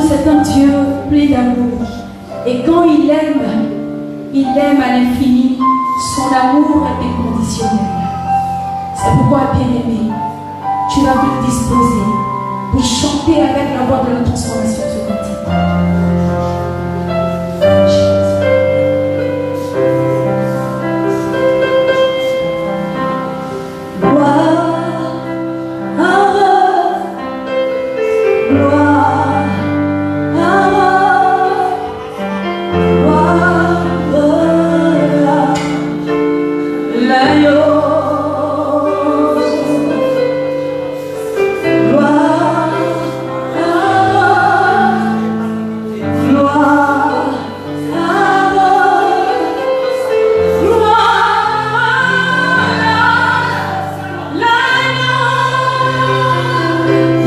c'est un Dieu plein d'amour. Et quand il aime à l'infini. Son amour est inconditionnel. C'est pourquoi, bien-aimé, tu vas te disposer pour chanter avec la voix de la transformation ce cantique.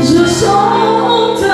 Je chante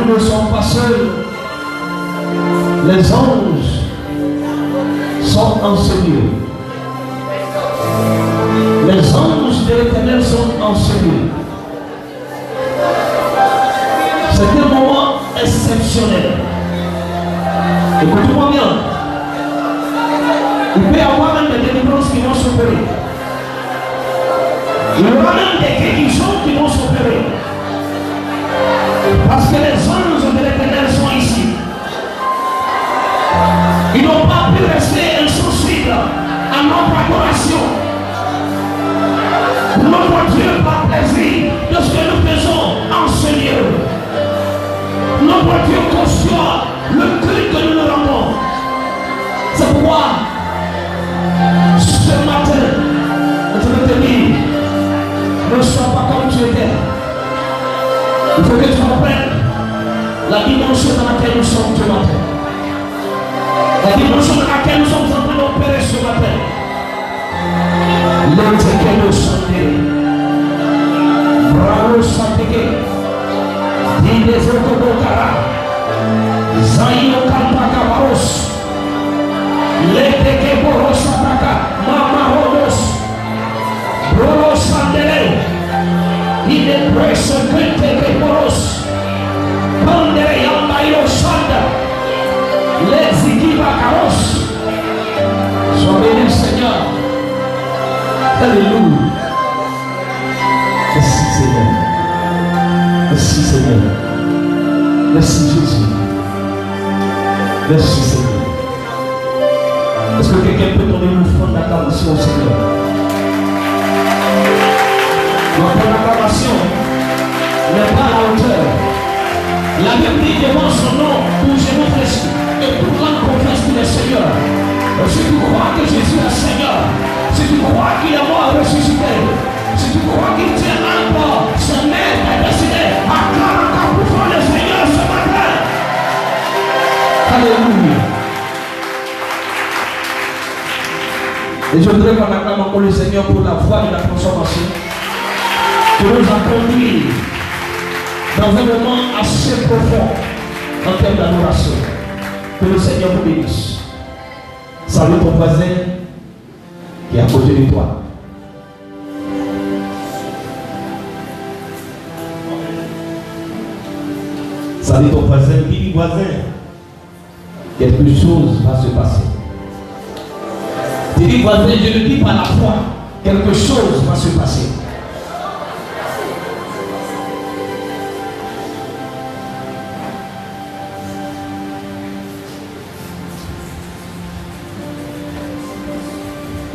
nous ne sommes pas seuls. Les anges sont en ce lieu. Les anges de l'Éternel sont en ce lieu. C'est un moment exceptionnel. Écoutez-moi bien. Il peut y avoir même des délivrances qui vont s'opérer. Il y aura même des guérisons qui vont s'opérer. Parce que les anges de l'Éternel sont ici. Ils n'ont pas pu rester insensibles à notre adoration. Notre Dieu par plaisir de ce que nous faisons en ce lieu. Notre Dieu conçoit le culte que nous nous rendons. C'est pourquoi ce matin, je veux te dire, ne sois pas comme tu étais. Il faut que tu comprennes la dimension dans laquelle nous sommes ce matin. La dimension dans laquelle nous sommes en train d'opérer ce matin. L'Éternel Sandé, Bravo Sandé, Dines Otobokara, Zaino Kantaka Baros, Leteke Borosataka, Mama Rodos, Brolo Sandele, Dine Presse Kenteke Boros, Pandere Yambayo Sanda, Lezikiba Karos. Sois béni Seigneur. Alléluia. Merci Seigneur. Merci Seigneur. Merci Jésus. Merci Seigneur. Est-ce que quelqu'un peut donner une offrande d'acclamation au Seigneur? Notre acclamation n'est pas à la hauteur. La Bible dit devant son nom, pour genoux fléchis et pour rendre confiance pour le Seigneur. Si tu crois que Jésus est Seigneur, si tu crois qu'il est mort et ressuscité, si tu crois qu'il tient encore sa main prédestinée, acclame encore plus fort le Seigneur ce matin. Alléluia. Et je voudrais qu'on acclame encore le Seigneur pour la voie de la transformation qui nous a conduit dans un moment assez profond en termes d'adoration. Que le Seigneur vous bénisse. Salue ton voisin qui est à côté de toi. Salue ton voisin, dis voisin, quelque chose va se passer. Dis voisin, je le dis par la foi, quelque chose va se passer.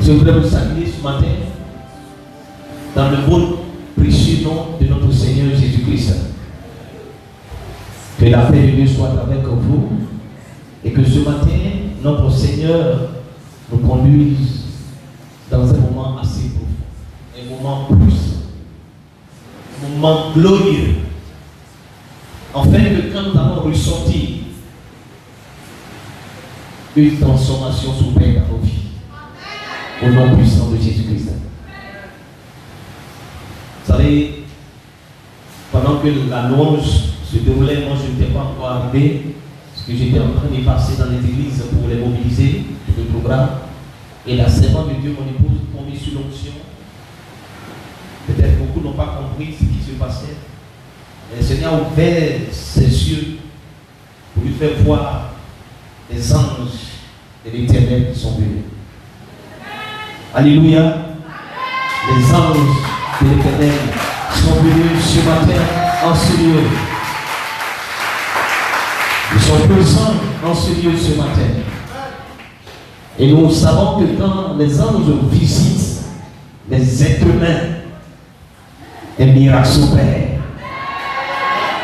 Je voudrais vous saluer ce matin dans le beau précieux nom de notre Seigneur Jésus-Christ. Que la paix de Dieu soit avec vous et que ce matin, notre Seigneur nous conduise dans un moment assez profond, un moment puissant, un moment glorieux, afin que quand nous allons ressortir, une transformation s'opère dans nos vies. Au nom puissant de Jésus-Christ. Vous savez, pendant que la louange se déroulait, moi je n'étais pas encore arrivé, parce que j'étais en train de passer dans les églises pour les mobiliser, pour le programme. Et la servante de Dieu, mon épouse, tombée sur l'onction. Peut-être beaucoup n'ont pas compris ce qui se passait. Et le Seigneur a ouvert ses yeux pour lui faire voir les anges de l'Éternel qui sont venus. Alléluia. Les anges de l'Éternel sont venus ce matin en ce lieu. Ils sont présents dans ce lieu ce matin. Et nous savons que quand les anges visitent les êtres humains, les miracles s'opèrent.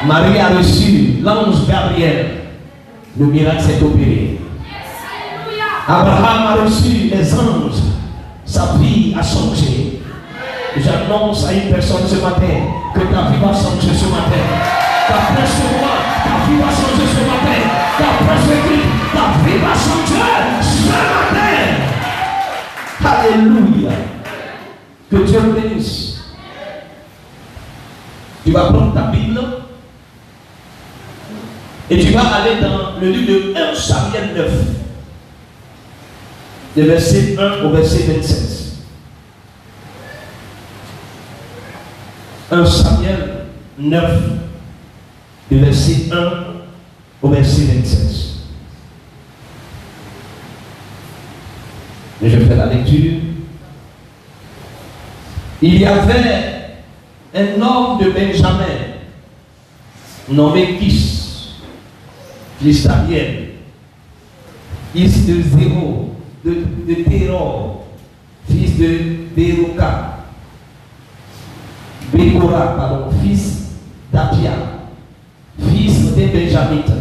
Marie a reçu l'ange Gabriel. Le miracle s'est opéré. Abraham a reçu les anges. Sa vie a changé. J'annonce à une personne ce matin que ta vie va changer ce matin. D'après ce mois, ta vie va changer ce matin. D'après ce cri, ta vie va changer ce matin. Alléluia. Que Dieu vous bénisse. Tu vas prendre ta Bible Et tu vas aller dans le livre de 1 Samuel 9, de verset 1 au verset 27. 1 Samuel 9, de verset 1 au verset 27. Et je fais la lecture. Il y avait un homme de Benjamin nommé Kish, fils d'Ariel, fils de Zéro, de Teror, fils de Béroka, fils d'Apia, fils des Benjamites.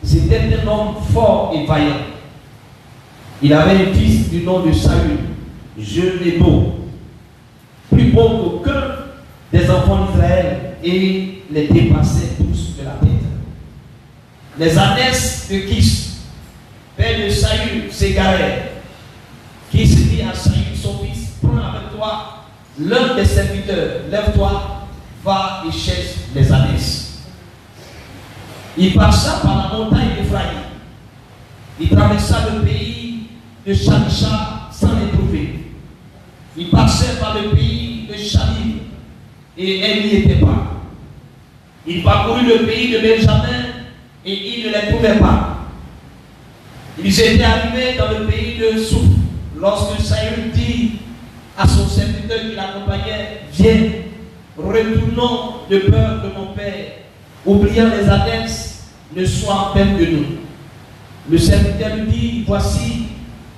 C'était un homme fort et vaillant. Il avait un fils du nom de Saül, jeune et beau, plus beau qu'aucun des enfants d'Israël, et les dépassait tous de la tête. Les ânesses de Kish, père de Saül, s'égarèrent. Kish dit à Saül, son fils, prends avec toi l'un des serviteurs, lève-toi, va et cherche les ânesses. Il passa par la montagne d'Éphraïm. Il traversa le pays de Shalisha sans les trouver. Il passait par le pays de Shalim et elle n'y était pas. Il parcourut le pays de Benjamin et il ne les trouvait pas. Ils étaient arrivés dans le pays de Souf lorsque Saül dit à son serviteur qui l'accompagnait, viens, retournons de peur de mon père, oubliant les ânesses, ne sois peine de nous. Le serviteur lui dit, voici,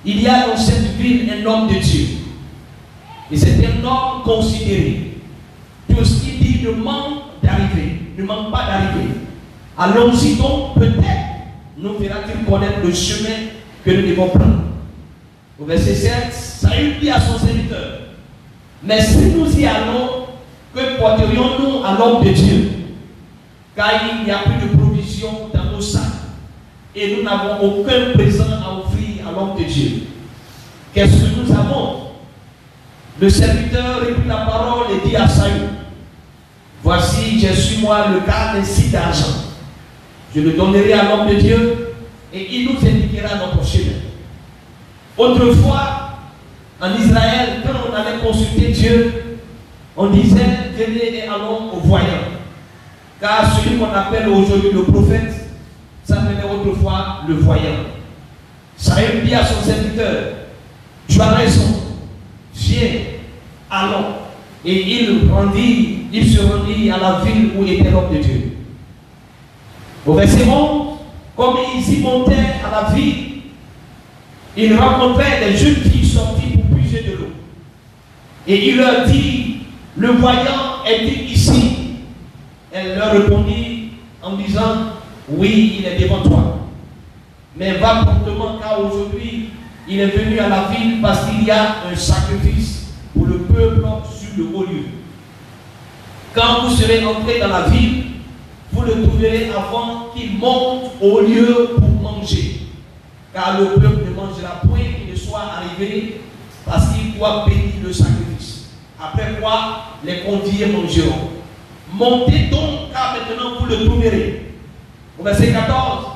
il y a dans cette ville un homme de Dieu. Et c'est un homme considéré. Tout ce qu'il dit ne manque d'arriver, ne manque pas d'arriver. Allons-y donc, peut-être nous fera-t-il connaître le chemin que nous devons prendre. Au verset 7, Saül dit à son serviteur, mais si nous y allons, que porterions-nous à l'homme de Dieu? Car il n'y a plus de provision dans nos sacs et nous n'avons aucun présent à offrir à l'homme de Dieu. Qu'est-ce que nous avons? Le serviteur reprit la parole et dit à Saül, voici, j'ai sur moi le quart ainsi d'argent. Je le donnerai à l'homme de Dieu et il nous indiquera notre chemin. Autrefois, en Israël, quand on allait consulter Dieu, on disait, venez et allons au voyant. Car celui qu'on appelle aujourd'hui le prophète s'appelait autrefois le voyant. Saül dit à son serviteur, tu as raison, viens, allons. Et il se rendit à la ville où était l'homme de Dieu. Au verset 11, comme ils y montaient à la ville, ils rencontraient des jeunes filles sorties pour puiser de l'eau. Et il leur dit, le voyant est-il ici? Elle leur répondit en disant, oui, il est devant toi. Mais va promptement, car aujourd'hui, il est venu à la ville parce qu'il y a un sacrifice pour le peuple sur le haut lieu. Quand vous serez entrés dans la ville, vous le trouverez avant qu'il monte au lieu pour manger. Car le peuple ne mangera point qu'il ne soit arrivé parce qu'il doit bénir le sacrifice. Après quoi, les conviés mangeront. Montez donc, car maintenant vous le trouverez. Au verset 14,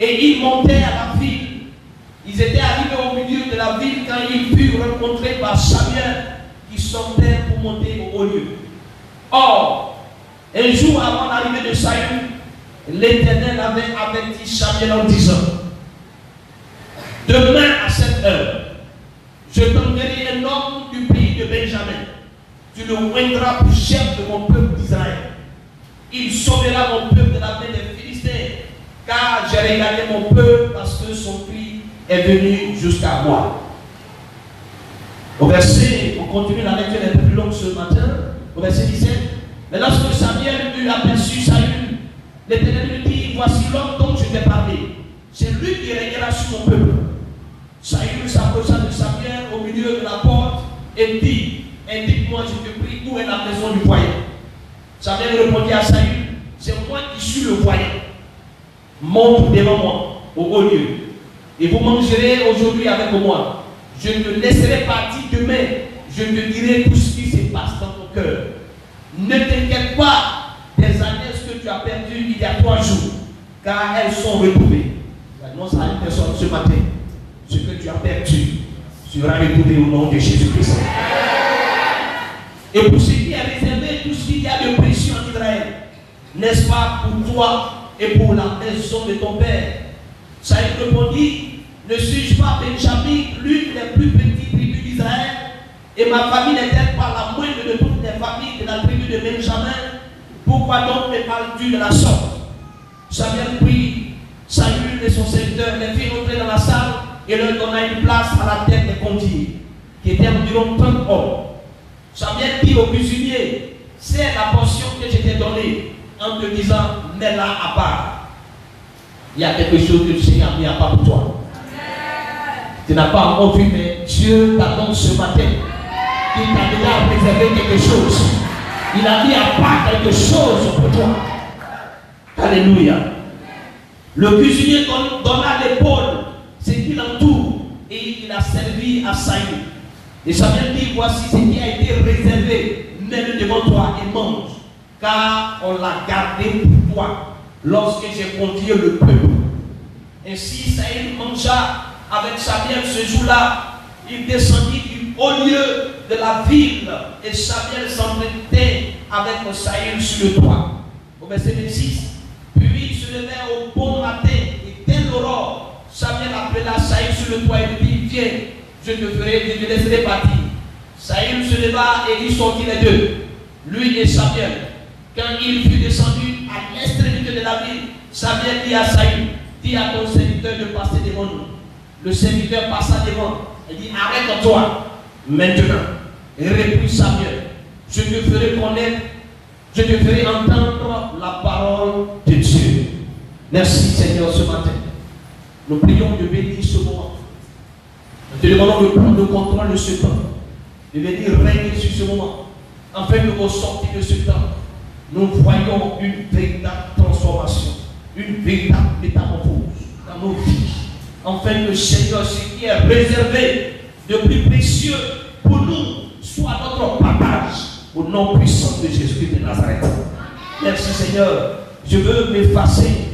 et ils montaient à la ville. Ils étaient arrivés au milieu de la ville quand ils furent rencontrés par Samuel qui sortait pour monter au haut lieu. Or, un jour avant l'arrivée de Saül, l'Éternel avait averti Samuel en disant, demain à cette heure, je t'enverrai un homme du pays de Benjamin. Tu le oindras pour chef de mon peuple d'Israël. Il sauvera mon peuple de la main des Philistins, car j'ai regardé mon peuple parce que son cri est venu jusqu'à moi. Au verset, on continue la lecture un peu plus longue ce matin, au verset 17. Mais lorsque Samuel eut aperçu Saül, l'Éternel lui dit, voici l'homme dont je t'ai parlé. C'est lui qui régnera sur mon peuple. Saül s'approcha de Samuel au milieu de la porte et dit, indique-moi, je te prie, où est la maison du voyant? Samuel répondit à Saül, c'est moi qui suis le voyant. Monte devant moi, au haut lieu, et vous mangerez aujourd'hui avec moi. Je ne te laisserai partir demain. Je te dirai tout ce qui se passe dans ton cœur. Ne t'inquiète pas des années que tu as perdues il y a 3 jours. car elles sont retrouvées. J'annonce à une personne ce matin, ce que tu as perdu sera retrouvé au nom de Jésus-Christ. Et pour ce qui est réservé, tout ce qu'il y a de précieux en Israël, n'est-ce pas pour toi et pour la maison de ton père? Saïd répondit, ne suis-je pas Benjamin, l'une des plus petites tribus d'Israël, et ma famille n'est-elle pas la moindre de toutes les familles de la tribu de Benjamin? Pourquoi donc me parles-tu de la sorte? Samuel prit Saül et son serviteur, les fit entrer dans la salle et leur donna une place à la tête des conviés, qui étaient environ 30 hommes. Samuel dit au cuisinier, c'est la portion que je t'ai donnée, en te disant, mets-la à part. Il y a quelque chose que le Seigneur a mis à part pour toi. Tu n'as pas encore vu, mais Dieu t'annonce ce matin qu'il t'a déjà réservé quelque chose. Il a mis à part quelque chose pour toi. Alléluia. Le cuisinier donna l'épaule, ce qui l'entoure, et il a servi à Saül. Et Samuel dit, voici ce qui a été réservé, mets-le devant toi et mange, car on l'a gardé pour toi lorsque j'ai convié le peuple. Ainsi Saül mangea avec Samuel ce jour-là. Il descendit au lieu de la ville et Samuel s'entretenait avec Saül sur le toit. Au verset 26. Puis il se levait au bon matin et dès l'aurore, Samuel appela Saül sur le toit et lui dit, viens, je te laisserai partir. Saül se leva et il sortit les deux, lui et Samuel. Quand il fut descendu à l'extrémité de la ville, Samuel dit à Saül, dis à ton serviteur de passer devant nous. Le serviteur passa devant et dit, arrête-toi maintenant. Et reprit Samuel, je te ferai connaître, je te ferai entendre la parole de Dieu. Merci Seigneur ce matin. Nous prions de bénir ce moment. Nous te demandons de prendre le contrôle de ce temps, de venir régner sur ce moment, afin de ressortir de ce temps. Nous voyons une véritable transformation, une véritable métamorphose dans nos vies, afin que Seigneur, ce qui est réservé de plus précieux pour nous, soit notre partage, au nom puissant de Jésus-Christ de Nazareth. Merci Seigneur, je veux m'effacer,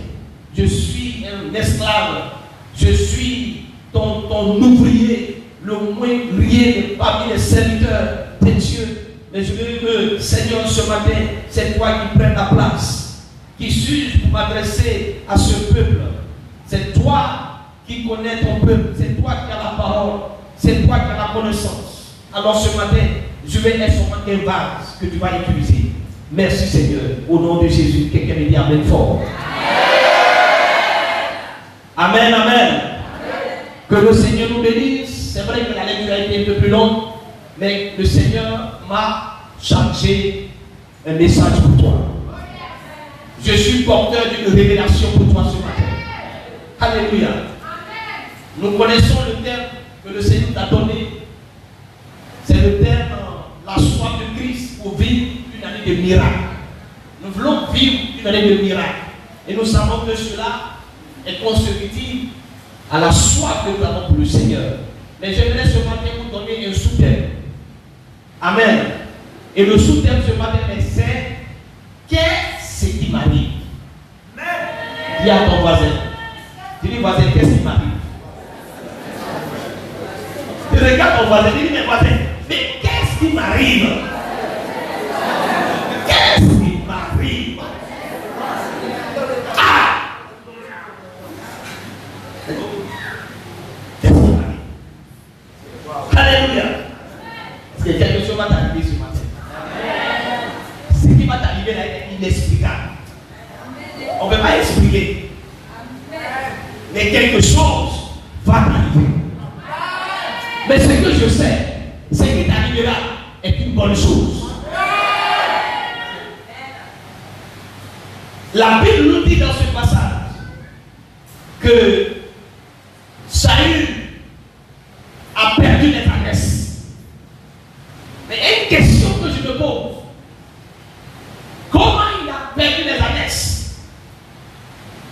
je suis un esclave, je suis ton ouvrier, le moindrier parmi les serviteurs de Dieu. Mais je veux que, Seigneur, ce matin, c'est toi qui prennes la place. Qui suis-je pour m'adresser à ce peuple? C'est toi qui connais ton peuple. C'est toi qui as la parole. C'est toi qui as la connaissance. Alors ce matin, je vais être seulement un vase que tu vas utiliser. Merci Seigneur. Au nom de Jésus, quelqu'un me dit Amen fort. Amen, amen. Amen. Que le Seigneur nous bénisse. C'est vrai que la lecture a été un peu plus longue, mais le Seigneur m'a chargé un message pour toi. Je suis porteur d'une révélation pour toi ce matin. Alléluia. Nous connaissons le terme que le Seigneur t'a donné. C'est le terme la soif de Christ pour vivre une année de miracle. Nous voulons vivre une année de miracle. Et nous savons que cela est consécutif à la soif que nous avons pour le Seigneur. Mais j'aimerais ce matin vous donner un sous-thème. Amen. Et le sous-thème ce matin, c'est qu'est-ce qui m'arrive? Dis à ton voisin. Dis voisin, qu'est-ce qui m'arrive? Tu regardes ton voisin, dis mais voisin, mais qu'est-ce qui m'arrive? Qu'est-ce qui m'arrive? Ah! Qu'est-ce qui m'arrive? Alléluia. Est-ce que quelque chose va t'arriver ce matin? Ce qui va t'arriver là est inexplicable. On ne peut pas expliquer. Mais quelque chose va t'arriver. Mais ce que je sais, ce qui t'arrivera est une bonne chose. La Bible nous dit dans ce passage que Saül a perdu les adresses. Mais une question que je me pose, comment il a perdu les adresses?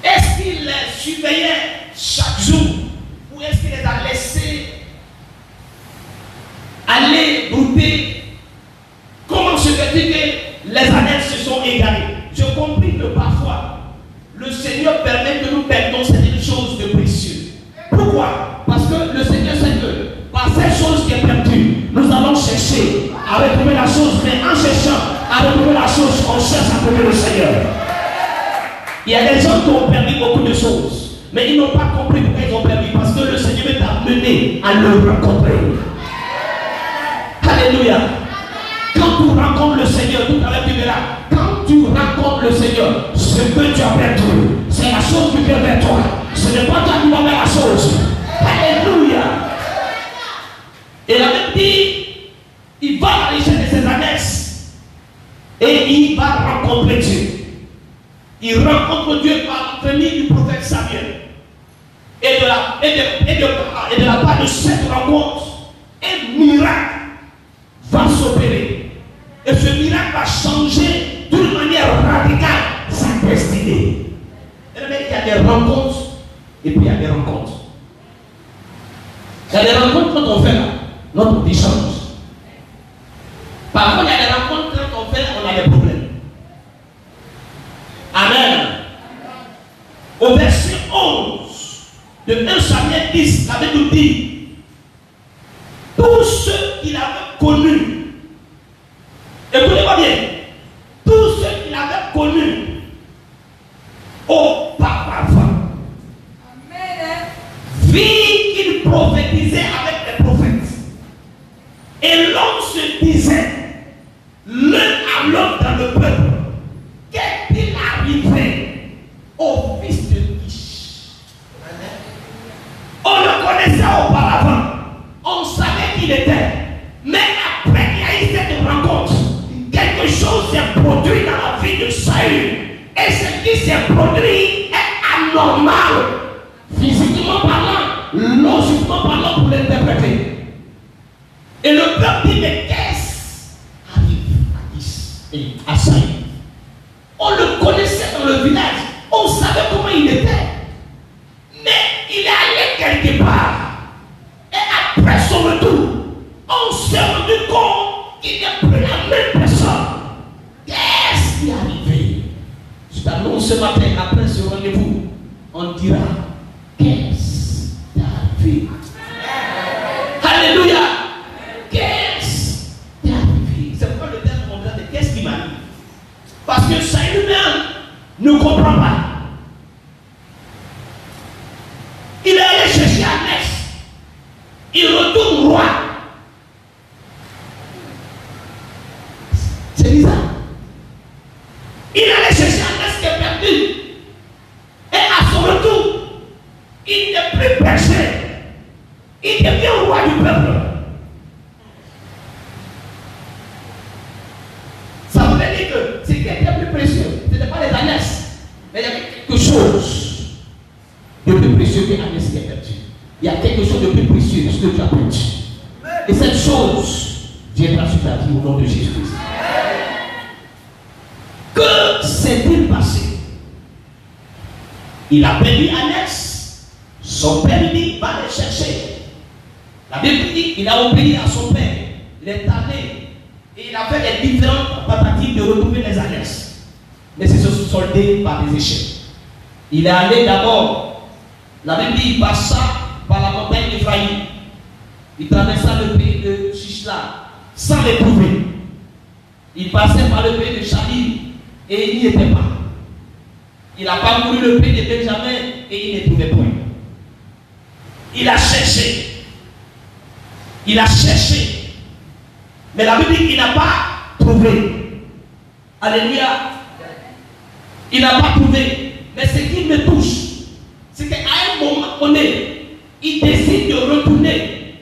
Est-ce qu'il les surveillait chaque jour ou est-ce qu'il les a laissés aller brouter? Comment se fait-il que les annexes se sont égarées? Je comprends que parfois le Seigneur permet que nous perdions certaines choses de précieuses. Pourquoi? Parce que le Seigneur sait que par ces choses qui est perdues, nous allons chercher à retrouver la chose, mais en cherchant à retrouver la chose, on cherche à trouver le Seigneur. Il y a des gens qui ont perdu beaucoup de choses, mais ils n'ont pas compris pourquoi ils ont perdu, parce que le Seigneur est amené à le rencontrer. Alléluia. Quand tu rencontres le Seigneur, tout à l'heure tu verras, quand tu rencontres le Seigneur, ce que tu as perdu, c'est la chose qui vient vers toi. Ce n'est pas toi qui vas vers la chose. Alléluia. Et la Bible dit, il va à l'échelle de ses annexes et il va rencontrer Dieu. Il rencontre Dieu par l'entremise du prophète Samuel. Et de la part de cette rencontre, un miracle va s'opérer. Et ce miracle va changer d'une manière radicale sa destinée. Il y a des rencontres et puis il y a des rencontres. Il y a des rencontres quand on fait là, notre vie change. Parfois il y a des rencontres quand on fait, on a des problèmes. Amen. Au verset 11 de 1 Samuel 10, la Bible nous dit, tous ceux qu'il avait connus, écoutez-moi bien, tous ceux qu'il avait connus auparavant, vit qu'il prophétisait avec les prophètes. Et l'homme se disait, l'un à l'autre dans le peuple, qu'est-il arrivé au fils de Kish? On le connaissait auparavant, on savait qui il était, mais après il y a eu cette rencontre, quelque chose s'est produit dans la vie de Saül. Et ce qui s'est produit est anormal, physiquement parlant, logiquement parlant pour l'interpréter. Et le peuple dit, mais qu'est-ce arrive à Kish et à Saül? On le connaissait dans le village, on savait comment il était, mais il est allé quelque part. Et après son retour, on s'est rendu compte qu'il n'est plus la même personne. Qu'est-ce qui est arrivé? Je t'annonce ce matin, après ce rendez-vous, on dira, qu'est-ce qui est arrivé? Alléluia! Qu'est-ce qui est arrivé? C'est pourquoi le terme on dit, qu'est-ce qui m'arrive? Parce que ça lui-même ne comprend pas. Il est allé chercher Agnès. Il retourne roi. C'est bizarre. Il allait chercher Agnès qui est perdue. Et à son retour, il n'est plus berger. Il devient roi du peuple. Ça voulait dire que ce qui était plus précieux, ce n'était pas les Agnès, mais il y avait quelque chose de plus précieux que Agnès qui est perdue. Il y a quelque chose de plus précieux que ce que tu as perdu. Et cette chose viendra sur ta vie au nom de Jésus-Christ. Que s'est-il passé? Il a perdu Agnès. Son père dit, va les chercher. La Bible dit, il a obéi à son père. Il est allé. Et il a fait les différentes tentatives de retrouver les Agnès. Mais c'est se soldé par des échecs. Il est allé d'abord, la Bible dit, il passa par la montagne d'Ephraïm. Il traversa le pays de Shishla sans les trouver. Il passait par le pays de Chalim et il n'y était pas. Il a parcouru le pays de Benjamin et il ne trouvait point. Il a cherché. Il a cherché. Mais la Bible dit qu'il n'a pas trouvé. Alléluia. Il n'a pas trouvé. Mais ce qui me touche, c'est qu'à un moment donné, il décide de retourner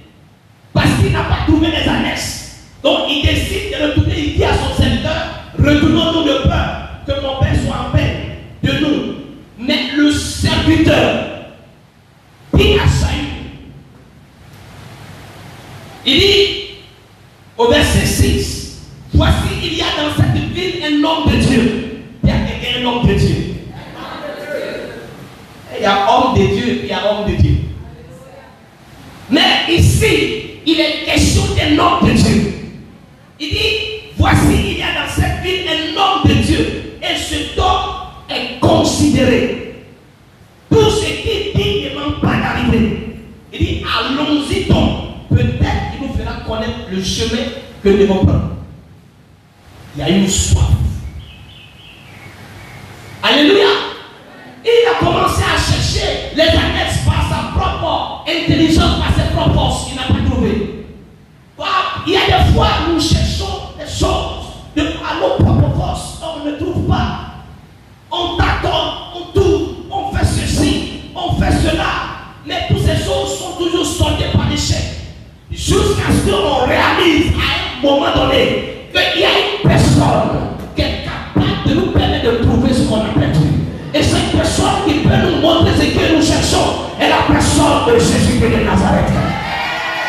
parce qu'il n'a pas trouvé les annexes. Donc il décide de retourner. Il dit à son serviteur, retournons-nous de peur que mon père soit en paix de nous. Mais le serviteur dit à Saül, il dit au verset 6, voici il y a dans cette ville un homme de Dieu. Il y a quelqu'un, un homme de Dieu. Il y a homme de Dieu et puis il y a homme de Dieu. Mais ici, il est question d'un homme de Dieu. Il dit, voici il y a dans cette ville un homme de Dieu. Et cet homme est considéré considérer tout ce qui dit ne manque pas d'arriver. Il dit allons-y donc. Peut-être qu'il nous fera connaître le chemin que nous devons prendre. Il y a une soif. Alléluia. Il a commencé à chercher les annexes par sa propre intelligence, par ses propres forces. Il n'a pas trouvé. Il y a des fois où nous cherchons des choses à nos propres forces. On ne trouve pas. On tâtonne, on tourne, on fait ceci, on fait cela. Mais toutes ces choses sont toujours soldées par l'échec. Jusqu'à ce qu'on réalise à un moment donné qu'il y a une personne qui est capable de nous permettre de trouver ce qu'on a perdu. Et cette personne qui peut nous montrer ce que nous cherchons est la personne de Jésus de Nazareth.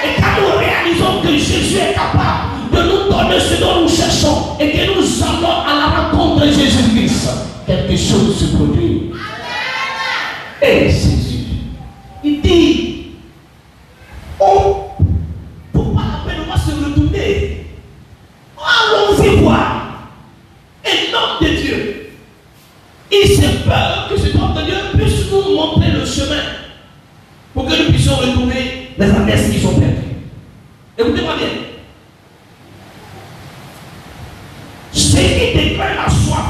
Et quand nous réalisons que Jésus est capable de nous donner ce dont nous cherchons et que nous allons à la rencontre de Jésus-Christ, quelque chose se produit. Et Jésus, il dit, pour pas la peine, on va se retourner. Allons-y voir. Et l'homme de Dieu, il s'est peur que cet homme de Dieu puisse nous montrer le chemin pour que nous puissions retrouver les adresses qui sont perdues. Écoutez-moi bien. Ce qui déclare la soif,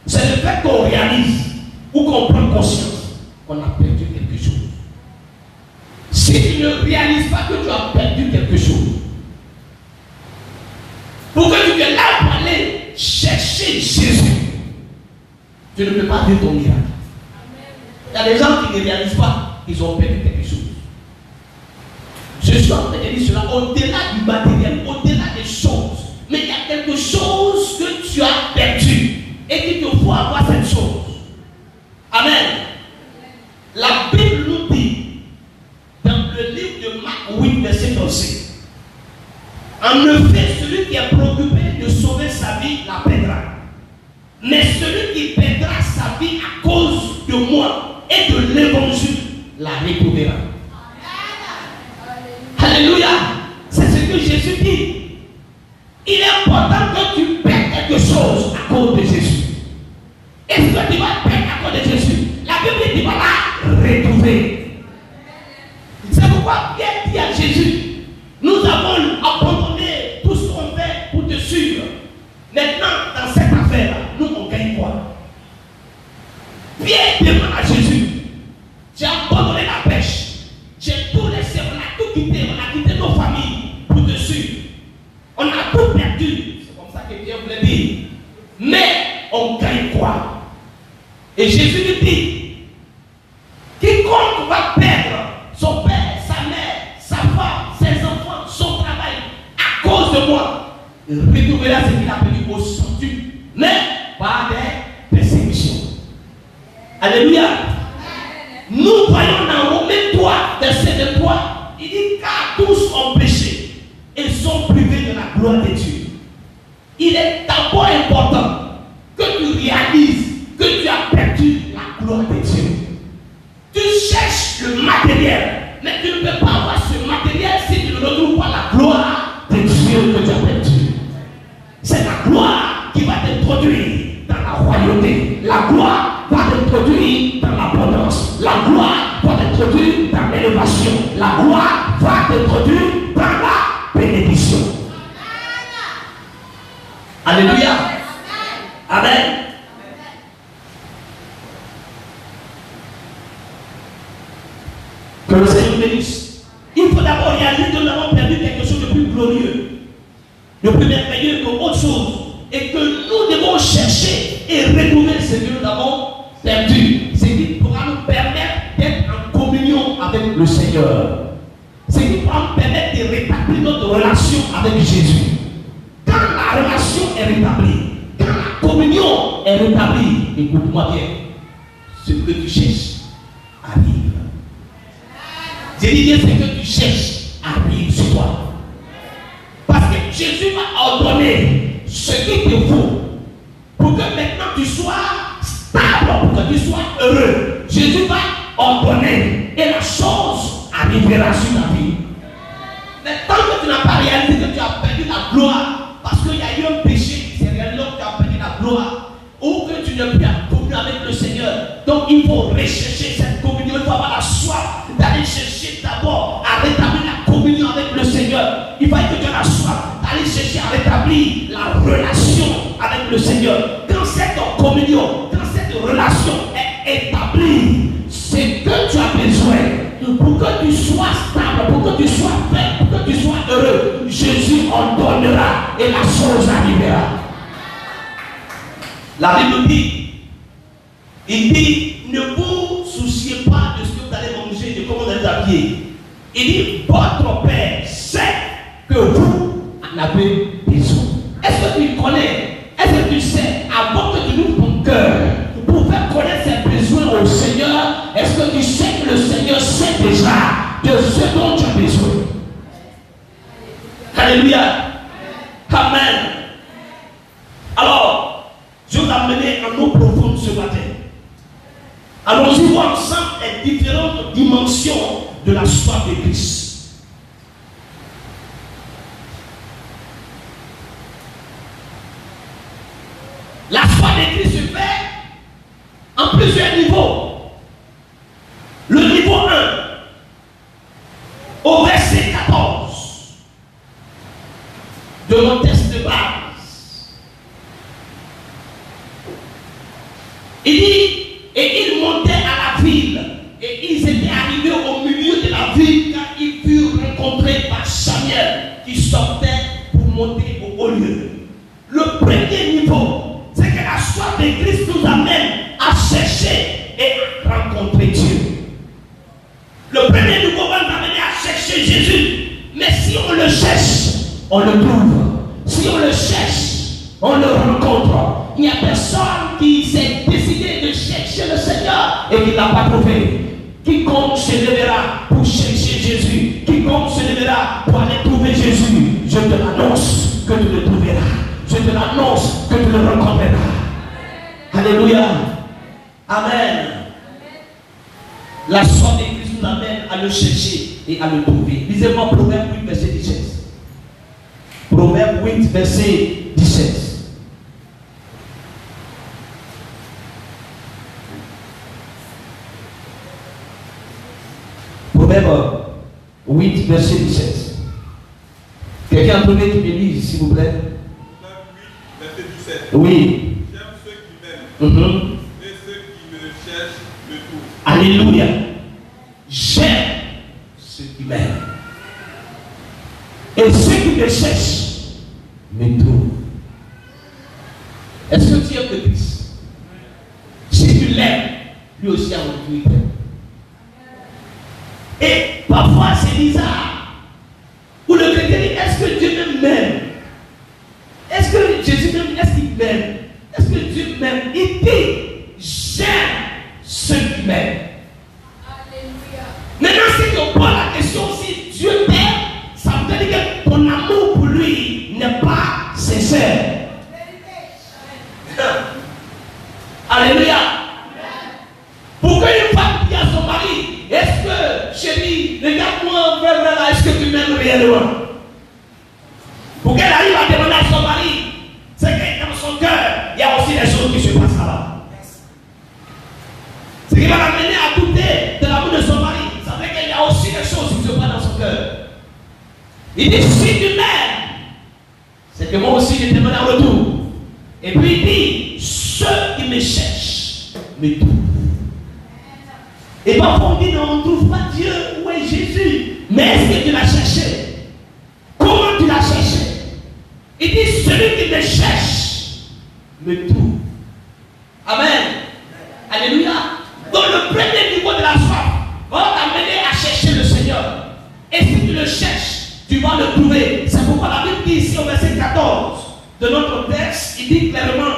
c'est le fait qu'on réalise ou qu'on prenne conscience qu'on a perdu quelque chose. Si tu ne réalises pas que tu as perdu quelque chose, pour que tu te là pour aller chercher Jésus, tu ne peux pas vivre ton miracle. Il y a des gens qui ne réalisent pas qu'ils ont perdu quelque chose. Je suis en train de dire cela au-delà du matériel, au-delà des choses. Mais il y a quelque chose que tu as perdu et qu'il te faut avoir cette chose. Amen. La Bible nous dit dans le livre de Marc 8, verset 36. En effet, celui qui est préoccupé de sauver sa vie la perdra. Mais celui qui perdra sa vie à cause de moi et de l'évangile la retrouvera. Alléluia. C'est ce que Jésus dit. Il est important que tu perdes quelque chose à cause de Jésus. Est-ce que tu vas perdre à cause de Jésus? La Bible dit va la retrouver. C'est pourquoi Pierre dit à Jésus, nous avons abandonné tout ce qu'on fait pour te suivre. Maintenant, dans cette affaire, nous on gagne quoi? Pierre demande à Jésus, j'ai abandonné la pêche, j'ai tout laissé, on a tout quitté, on a quitté nos familles pour te suivre. On a tout perdu. C'est comme ça que Pierre voulait dire. Mais on gagne quoi? Et Jésus lui dit, quiconque va perdre son père, sa mère, sa femme, ses enfants, son travail, à cause de moi, il retrouvera ce qu'il a perdu au centuple, mais par des persécutions. Alléluia. Nous voyons dans Romains 3, verset 23, il dit car tous ont péché et sont privés de la gloire de Dieu. Il est d'abord important que tu réalises que tu as perdu la gloire de Dieu. Tu cherches le matériel, mais tu ne peux pas avoir ce matériel si tu ne retrouves pas la gloire de Dieu que tu as perdu. C'est la gloire qui va t'introduire dans la royauté. La gloire va t'introduire dans l'abondance. La gloire va t'introduire dans l'élévation. La gloire va t'introduire dans la bénédiction. Alléluia. Amen. Que le Seigneur bénisse. Il faut d'abord réaliser que nous avons perdu quelque chose de plus glorieux, de plus merveilleux que autre chose, et que nous devons chercher et retrouver ce que nous avons perdu. Ce qui pourra nous permettre d'être en communion avec le Seigneur. Ce qui pourra nous permettre de rétablir notre relation avec Jésus. Quand la relation est rétablie, quand la communion est rétablie, écoute-moi bien, ce que tu cherches arrive. J'ai dit bien ce que tu cherches arrive sur toi. Parce que Jésus va ordonner ce qu'il te faut pour que maintenant tu sois stable, pour que tu sois heureux. Jésus va ordonner et la chose arrivera sur ta vie. Mais tant que tu n'as pas réalisé que tu as perdu la gloire, parce qu'il y a eu un péché qui s'est réalisé, que tu as perdu la gloire, ou que tu ne peux plus communier avec le Seigneur, Donc il faut rechercher cette communion, il faut avoir la soif d'aller chercher d'abord à rétablir la communion avec le Seigneur. Il faut que tu aies la soif d'aller chercher à rétablir la relation avec le Seigneur. Quand cette communion, quand cette relation est établie, c'est que tu as besoin pour que tu sois stable, pour que tu sois fait, pour que tu sois heureux. Jésus en donnera et la chose arrivera. La Bible dit, il dit, ne vous souciez pas de ce que vous allez manger, de comment vous allez habiller. Il dit, votre Père sait que vous en avez besoin. Est-ce que tu connais? Est-ce que tu sais, avant que tu ouvres ton cœur pour faire connaître ses besoins au Seigneur, est-ce que tu sais que le Seigneur sait déjà de ce dont tu as besoin? Alléluia. Amen. Alors, je vais vous amener un eau profonde ce matin. Allons-y voir ensemble les différentes dimensions de la soif de Christ. La soif de Christ se fait en plusieurs niveaux. Le niveau 1, au verset 14 de mon texte de base, il dit, et ils montaient à la ville, et ils étaient arrivés au milieu de la ville quand ils furent rencontrés par Samuel qui sortait pour monter au haut lieu. Le premier niveau, c'est que la soif de Christ nous amène à chercher et à rencontrer Dieu. Le premier niveau va nous amener à chercher Jésus. Mais si on le cherche, on le trouve. Si on le cherche, on le rencontre. Il n'y a personne qui s'est décidé de chercher le Seigneur et qui ne l'a pas trouvé. Quiconque se lèvera pour chercher Jésus, quiconque se lèvera pour aller trouver Jésus, je te l'annonce que tu le trouveras. Je te l'annonce que tu le rencontreras. Alléluia. Amen. La soif de Christ nous amène à le chercher et à le trouver. Lisez-moi Proverbe 8, verset 17. Proverbe 8, verset 17. Proverbe 8, verset 17. Quelqu'un peut qui me lise, s'il vous plaît? Proverbe 8, verset 17. Oui. J'aime ceux qui m'aiment, et ceux qui me cherchent me trouvent. Alléluia. J'aime ceux qui m'aiment. Et ceux qui me cherchent me trouvent. Est-ce que tu aimes le Christ? Si tu l'aimes, lui aussi a retrouvé. Et parfois c'est bizarre. Où le chrétien dit, est-ce que Dieu m'aime? Est-ce que Jésus m'aime? Est-ce qu'il m'aime? Est-ce que Dieu m'aime? Il dit, j'aime ceux qui m'aiment. Maintenant, si on pose la question si Dieu t'aime, ça veut dire que ton amour pour lui n'est pas sincère. Alléluia. Pourquoi une femme dit à son mari, est-ce que, chérie, regarde-moi, là, est-ce que tu m'aimes réellement? Pour qu'elle arrive à demander à son mari, c'est que dans son cœur, il y a aussi des choses qui se passent là-bas. Ce qui va l'amener à douter de l'amour de son mari, ça fait qu'il y a aussi des choses qui se passent dans son cœur. Il dit, si tu m'aimes, c'est que moi aussi je te demande en retour. Et puis il dit, ceux qui me cherchent me trouvent. Et parfois on dit, non, on ne trouve pas Dieu, où est Jésus? Mais est-ce que tu l'as cherché? Comment tu l'as cherché? Il dit, celui qui me cherche me trouve. Amen. Alléluia. Donc le premier niveau de la soif va t'amener à chercher le Seigneur. Et si tu le cherches, tu vas le trouver. C'est pourquoi la Bible dit ici au verset 14 de notre texte, il dit clairement,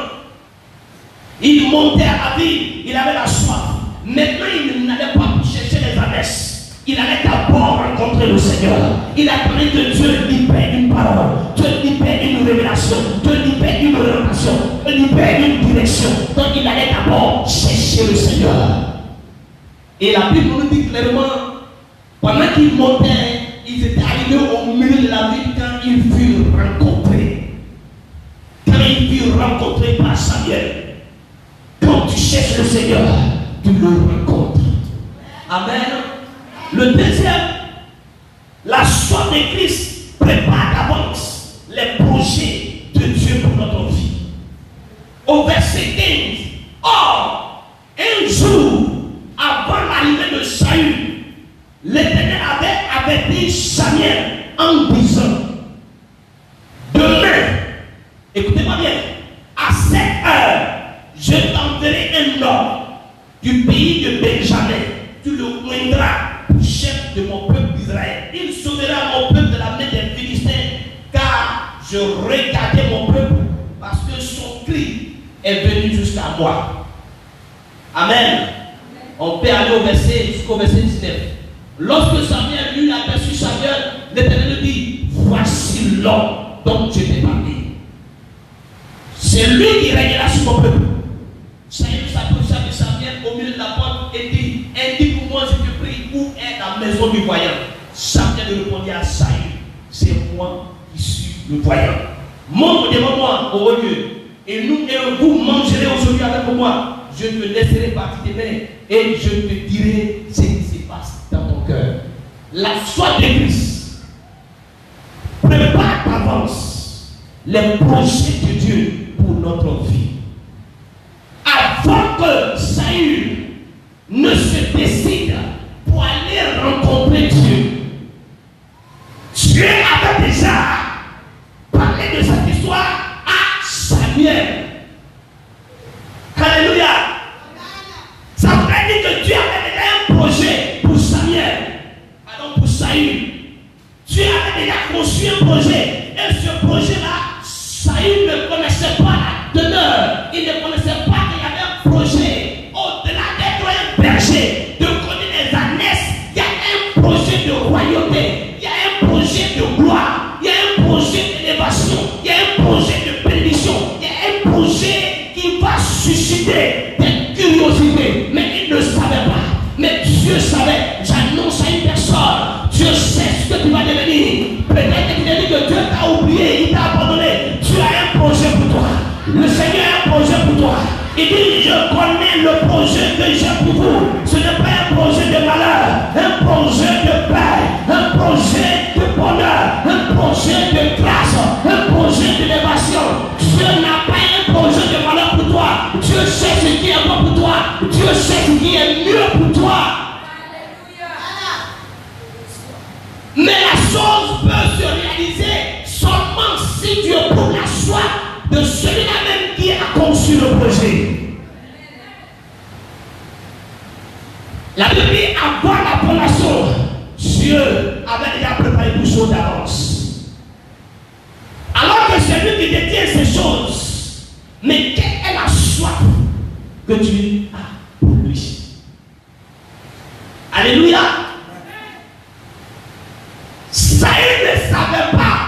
il montait à la ville, il avait la soif. Maintenant, il n'allait pas pour chercher les adresses. Il allait d'abord rencontrer le Seigneur. Il attendait que Dieu libère une parole, Dieu libère une révélation, Dieu libère une orientation, Dieu libère une direction. Donc il allait d'abord chercher le Seigneur. Et la Bible nous dit clairement, pendant qu'ils montaient, ils étaient arrivés au milieu de la ville quand ils furent rencontrés. Quand ils furent rencontrés par Samuel. Quand tu cherches le Seigneur, tu le rencontres. Amen. Le deuxième, la soif de Christ prépare d'avance les projets de Dieu pour notre vie. Au verset 15, or, un jour avant l'arrivée de Saül, l'Éternel avait averti Samuel en disant, demain, écoutez-moi bien, à cette heure, je t'enverrai un homme du pays de Benjamin. Tu le oindras pour chef de mon peuple d'Israël. Il sauvera mon peuple de la main des Philistins, car je regardais mon peuple, parce que son cri est venu jusqu'à moi. Amen. On peut aller jusqu'au verset 19. Lorsque Samuel eut aperçu Samuel, l'Éternel lui dit, voici l'homme dont je t'ai parlé. C'est lui qui régnera sur mon peuple. Samuel s'approcha de Samuel au milieu de la porte et dit, indique-moi, je te prie, où est la maison du voyant? Samuel répondit à Saül, c'est moi qui suis le voyant. Monte devant moi au haut lieu, et nous et vous mangerez aujourd'hui avec moi. Je te laisserai partir tes mains et je te dirai ce qui se passe dans ton cœur. La soif de Christ prépare d'avance les projets de Dieu pour notre vie. Avant que Saül ne se décide pour aller rencontrer Dieu, Dieu avait déjà parlé de cette histoire à Samuel. Alléluia. Ça veut dire que Dieu avait déjà un projet pour Samuel, pardon, pour Saül. Dieu avait déjà conçu un projet. Et ce projet-là, Saül ne connaissait pas la demeure. Il ne connaissait pas qu'il y avait un projet. Au-delà d'être un berger, de connaître les ânesses, il y a un projet de royauté. Il y a un projet de gloire. Il y a un projet d'élévation. Il y a un projet de bénédiction. Il y a un projet qui va susciter des curiosités. Mais il ne savait pas. Mais Dieu savait. J'annonce à une personne, Dieu sait ce que tu vas devenir. Peut-être qu'il a dit que Dieu t'a oublié, il t'a abandonné. Tu as un projet pour toi. Le Seigneur a un projet pour toi. Il dit, je connais le projet que j'ai pour vous. Ce n'est pas un projet de malheur, un projet de paix, un projet de bonheur, un projet de grâce, un projet d'élévation. Dieu n'a pas un projet de malheur pour toi. Dieu sait ce qui est bon pour toi. Dieu sait ce qui est mieux pour toi. Mais la chose peut se réaliser seulement si tu éprouves la soif de celui-là même qui a conçu le projet. La Bible dit, avant la fondation, Dieu avait déjà préparé tout chose d'avance. Alors que c'est lui qui détient ces choses, mais quelle est la soif que tu as pour lui? Alléluia. Saül ne savait pas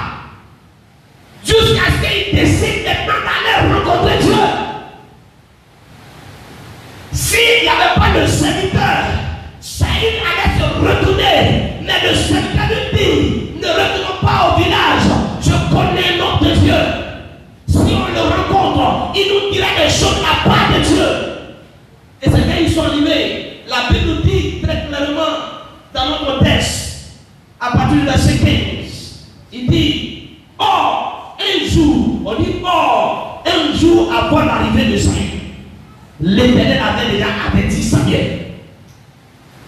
jusqu'à ce qu'il décide maintenant d'aller rencontrer Dieu. S'il n'y avait pas de serviteur, Saül allait se retourner. Mais le serviteur lui dit, ne retournons pas au village. Je connais un homme de Dieu. Si on le rencontre, il nous dira des choses à part de Dieu. Et c'est quand ils sont arrivés. La Bible nous dit très clairement dans notre texte, à partir du verset 15, il dit, or, un jour, on dit, or, un jour avant l'arrivée de Saül, l'Éternel avait déjà averti Samuel.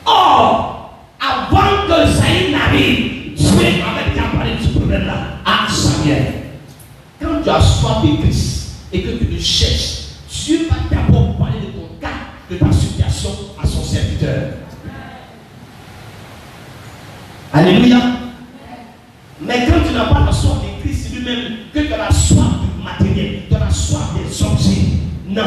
Or, avant que Saül n'arrive, Dieu avait déjà parlé de ce problème-là à Samuel. Quand tu as soif de Christ et que tu le cherches, Dieu va d'abord parler de ton cas, de ta situation à son serviteur. Alléluia. Mais quand tu n'as pas la soif de Christ lui-même, que tu as la soif du matériel, tu as la soif des objets, non,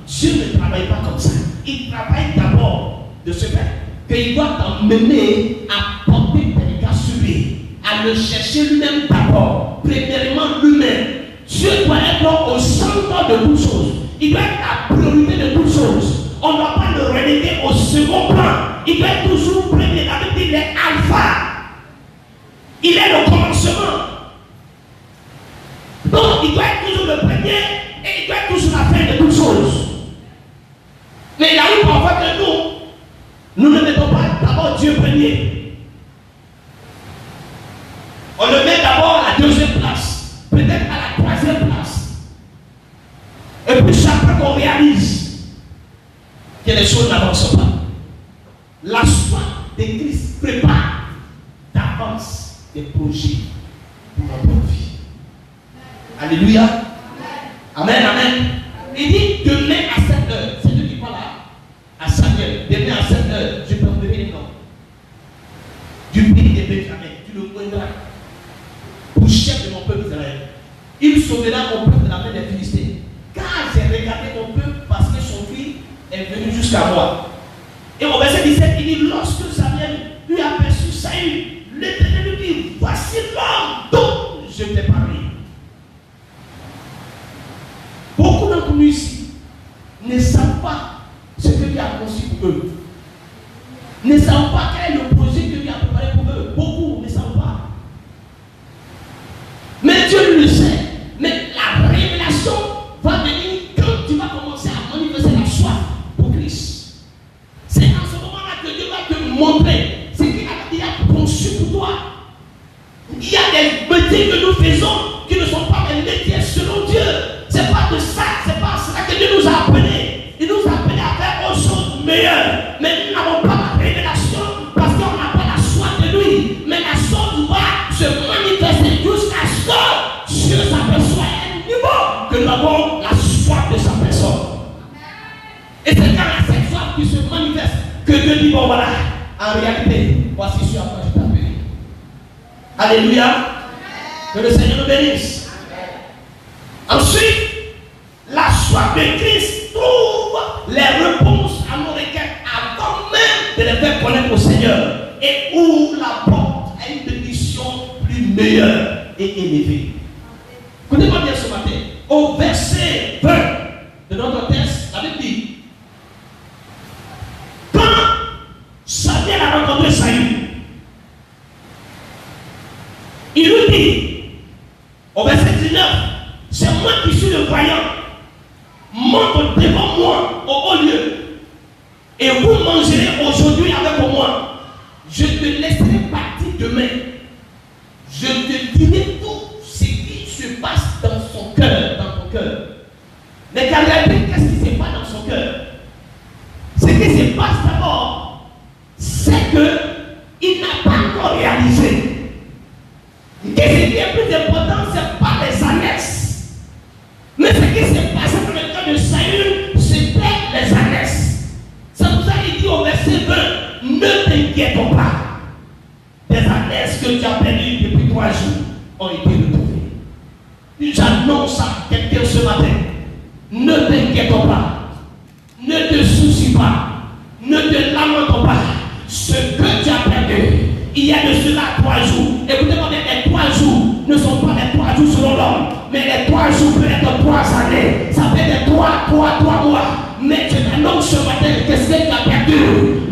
Dieu ne travaille pas comme ça. Il travaille d'abord de ce fait qu'il doit t'emmener à porter tes regards sur lui, à le chercher lui-même d'abord, premièrement lui-même. Dieu doit être au centre de toutes choses. Il doit être la priorité de toutes choses. On ne doit pas le reléguer au second plan. Il doit être toujours premier. La Bible dit il est alpha. Il est le commencement. Donc il doit être toujours le premier et il doit être toujours la fin de toutes choses. Mais il arrive parfois que nous, Et puis chaque fois qu'on réalise que les choses n'avancent pas, la soif de Christ prépare d'avance des projets pour notre vie. Alléluia. Amen, amen. Il dit demain à 7 heures. C'est Dieu qui parle à Samuel. Demain à 7 heures, je peux vous donner les noms du pays de Benjamin. Tu le prendras pour chef de mon peuple Israël. Il sauvera mon peuple de la main des Philistins. Car j'ai regardé mon peuple parce que son fils est venu jusqu'à moi. Et au verset 17, il dit, lorsque Samuel lui aperçut Saül, l'Éternel lui dit, voici l'homme dont je t'ai parlé. Beaucoup d'entre nous ici ne savent pas ce que Dieu a conçu pour eux. Ne savent pas quel est le projet que Dieu a préparé pour eux. Beaucoup ne savent pas. Mais Dieu le sait. Mais la révélation va venir quand tu vas commencer à manifester la soif pour Christ. C'est en ce moment-là que Dieu va te montrer ce qu'il a conçu pour toi. Il y a des métiers que nous faisons qui ne sont pas des métiers selon Dieu. C'est pas de ça, c'est pas ça que Dieu nous a appelés. Il nous a appelés à faire autre chose meilleure. Mais nous n'avons pas la révélation parce qu'on n'a pas la soif de lui. Mais la chose va se manifester jusqu'à ce que Dieu s'aperçoit à un niveau que nous avons la soif de sa personne. Et c'est quand cette soif qui se manifeste que Dieu dit, bon voilà, en réalité, voici ce à quoi je t'ai appelé. Alléluia. Que le Seigneur nous bénisse. Ensuite, la soif de Christ trouve les réponses à nos requêtes avant même de les faire connaître au Seigneur et ouvre la porte à une bénédiction plus meilleure et élevée. Écoutez-moi bien ce matin. Au verset 20 de notre texte, la Bible dit, quand Samuel a rencontré Saül, il lui dit, au verset 19, c'est moi qui suis le voyant. Monte devant moi au haut lieu. Et vous mangerez aujourd'hui avec moi. Je te laisserai partir demain. Je te dirai tout ce qui se passe dans son cœur, dans ton cœur. Mais qu'est-ce qui se passe dans son cœur? Ce qui se passe d'abord, c'est qu'il n'a pas encore réalisé. Et ce qui est plus important, ce n'est pas les annexes. Mais ce qui s'est passé dans le cas de Saül, c'était les annexes. Ça nous a dit au verset 20, ne t'inquiète pas. Des annexes que tu as perdues depuis 3 jours ont été retrouvées. J'annonce à quelqu'un ce matin, ne t'inquiète pas. Ne te soucie pas. Ne te lamente pas. Ce que tu as perdu, il y a de cela 3 jours. Écoutez-moi bien, les 3 jours ne sont pas les 3 jours selon l'homme. Mais les 3 jours peuvent être 3 années. Ça fait des 3 mois. Mais je t'annonce ce matin que ce que tu as perdu,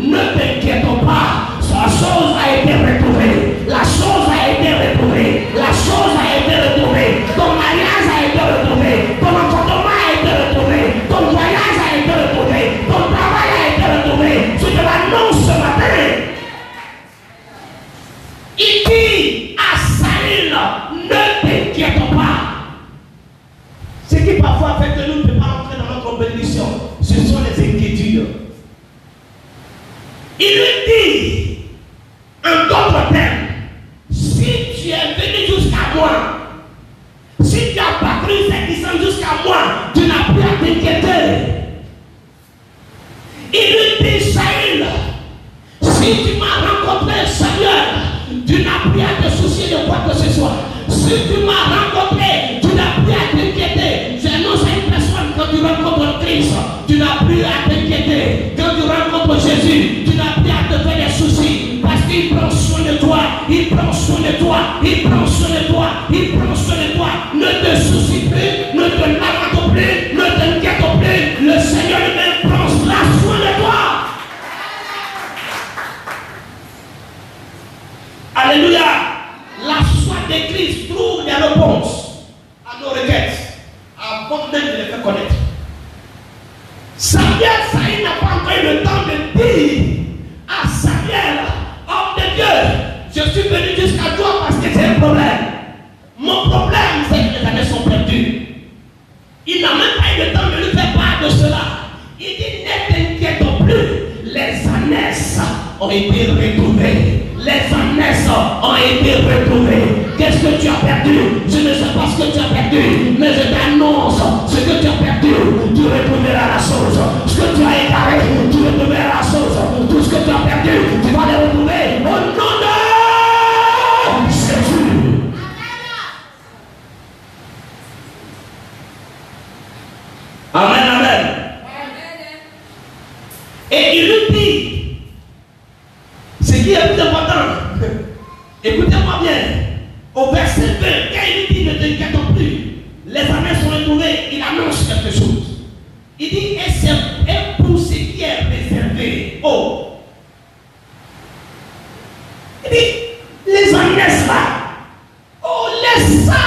ne t'inquiète pas. La chose a été retrouvée. La chose a été retrouvée. La chose a été retrouvée. Ton mariage a été retrouvé. Ton enfantement a été retrouvé. Ton voyage a été retrouvé. Ton travail a été retrouvé. Je te l'annonce ce matin. Il dit à Saül, ne t'inquiète pas. Ce qui parfois fait que nous ne pouvons pas entrer dans notre bénédiction, ce sont les inquiétudes. Il lui dit, en d'autres termes, si tu es venu jusqu'à moi, si tu as parcouru cette distance jusqu'à moi, tu n'as plus à t'inquiéter. Il lui dit, Saül, si tu m'as rencontré, Samuel, tu n'as plus à te soucier de quoi que ce soit. Si tu m'as rencontré, tu n'as plus à t'inquiéter. J'annonce à une personne, quand tu rencontres Christ, tu n'as plus à t'inquiéter. Quand tu rencontres Jésus, tu n'as plus à te faire des soucis. Parce qu'il prend soin de toi. Il prend soin de toi. Il prend soin de toi. Il prend soin de toi. Ne te soucie plus. Ne te lamente plus. Ne t'inquiète plus. Le Seigneur lui-même prend soin de toi. Alléluia. La soif de Christ trouve des réponses à nos requêtes avant même de les faire connaître. Samuel, Saül n'a pas encore eu le temps de dire à Samuel, homme de Dieu, je suis venu jusqu'à toi parce que j'ai un problème. Mon problème, c'est que les années sont perdues. Il n'a même pas eu le temps de de cela. Il dit, ne t'inquiète plus, les ânesses ont été retrouvées. Les ânesses ont été retrouvées. Qu'est-ce que tu as perdu? Je ne sais pas ce que tu as perdu, mais je t'annonce ce que tu as perdu, tu retrouveras la chose. Ce que tu as égaré, tu retrouveras la chose. Tout ce que tu as perdu, tu vas le retrouver au nom de Jésus. Amen, amen. Et il lui dit, ce qui est plus important, écoutez-moi bien, au verset 20, quand il lui dit ne t'inquiète plus, les années sont retrouvées, il annonce quelque chose. Il dit, et pour ce qui est réservé, oh, il dit, les années là, oh, laisse ça,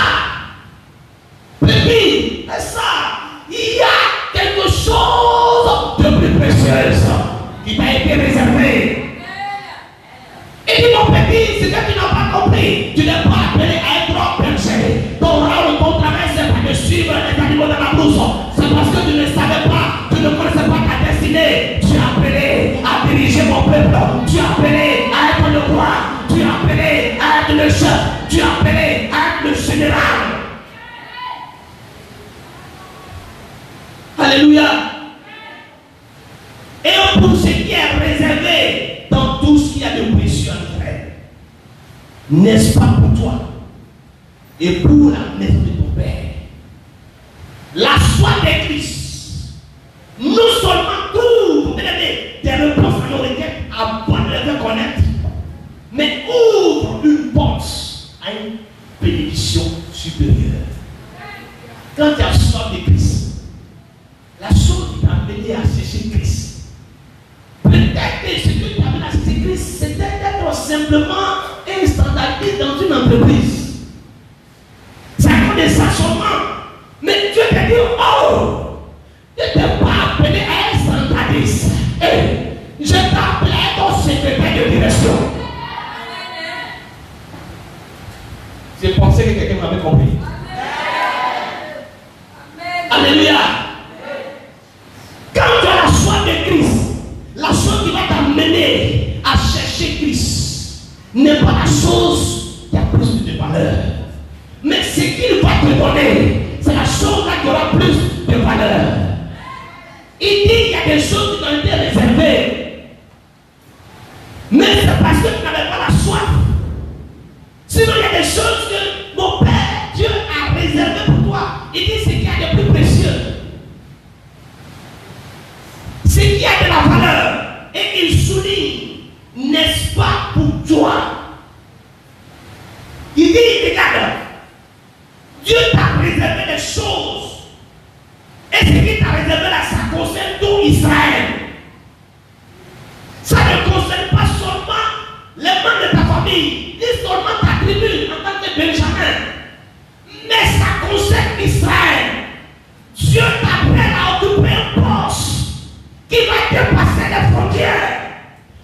bébé, laisse ça, il y a quelque chose de plus précieux qui t'a été réservé. Il dit, mon petit, c'est que tu n'as pas compris. Tu n'es pas appelé à être berger. Ton rôle, ton travail, c'est pas de suivre les animaux dans la brousse. C'est parce que tu ne savais pas, tu ne connaissais pas ta destinée. Tu es appelé à diriger mon peuple. Tu es appelé à être le roi. Tu es appelé à être le chef. Tu es appelé à être le général. Alléluia. Et pour ce qui est réservé dans tout ce qu'il y a de précieux en vrai, n'est-ce pas pour toi et pour la maison de ton Père, la soif de Christ non seulement trouve des réponses à nos requêtes avant de les connaître, mais ouvre une porte à une bénédiction supérieure. Quand tu as soif de Christ, la chose qui t'a amené à chercher Christ, peut-être que ce que tu as amené à chercher Christ, c'était d'être simplement un standardiste dans une entreprise. C'est à cause de ça seulement. Mais Dieu te dit, oh, je ne t'ai pas appelé à un standardiste. Je t'ai appelé à ton secrétaire de direction. J'ai pensé que quelqu'un m'avait compris. Alléluia. Quand tu as la soif de Christ, la chose qui va t'amener à chercher Christ n'est pas la chose qui a plus de valeur. Mais ce qu'il va te donner, c'est la chose qui aura plus de valeur. Il dit qu'il y a des choses qui ont été réservées. Mais c'est parce que tu n'avais pas la soif. Sinon, il y a des choses que mon Père, Dieu a réservées pour toi. Il dit ce qu'il y a de plus précieux. Ce qui a de la valeur. Et il souligne, n'est-ce pas pour toi? Il dit, regarde, Dieu t'a réservé des choses. Et ce qui t'a réservé là, ça concerne tout Israël. Ça ne concerne pas seulement les membres de ta famille, ni seulement ta tribu en tant que Benjamin. Mais ça concerne Israël. Dieu t'appelle à occuper un poste qui va dépasser les frontières.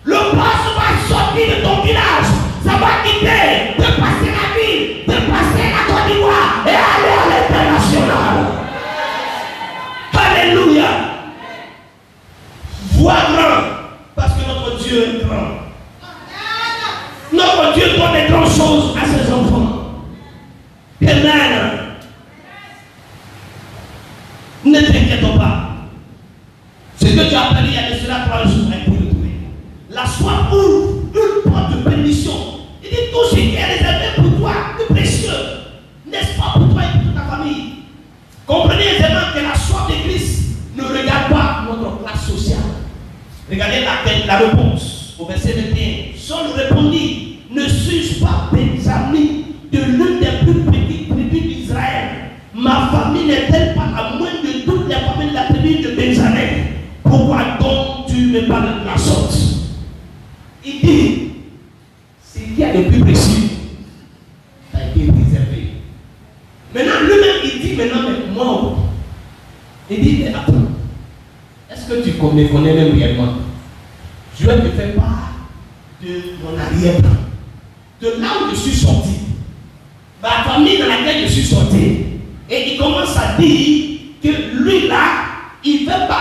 Le poste va sortir de ton village. Ça va quitter, dépasser la ville, dépasser la Côte d'Ivoire et aller à l'international. Alléluia. Vois grand, parce que notre Dieu est grand. Notre Dieu donne des grandes choses à ses enfants. Amen. Ne t'inquiète pas. Ce que tu as appris il y a de cela 3 jours pour le trouver. La soif ouvre une porte de bénédiction. Il dit tout ce qui est réservé pour toi, plus précieux, n'est-ce pas pour toi et pour toute ta famille. Comprenez aisément que la soif de Christ ne regarde pas notre classe sociale. Regardez la réponse au verset 21. Saul répondit, ne suis-je pas Benjamin de l'une des plus petites tribus d'Israël? Ma famille n'est-elle pas la moindre de toutes les familles de la tribu de Benjamin? Pourquoi donc tu me parles de la sorte? Il dit, ce qui est le plus précieux a été réservé. Maintenant, lui-même, il dit maintenant, mais moi, il dit, mais attends, est-ce que tu me connais même réellement? Je vais te faire part de mon arrière-plan, de là où je suis sorti, ma famille dans laquelle je suis sorti. Et il commence à dire que lui là, il veut pas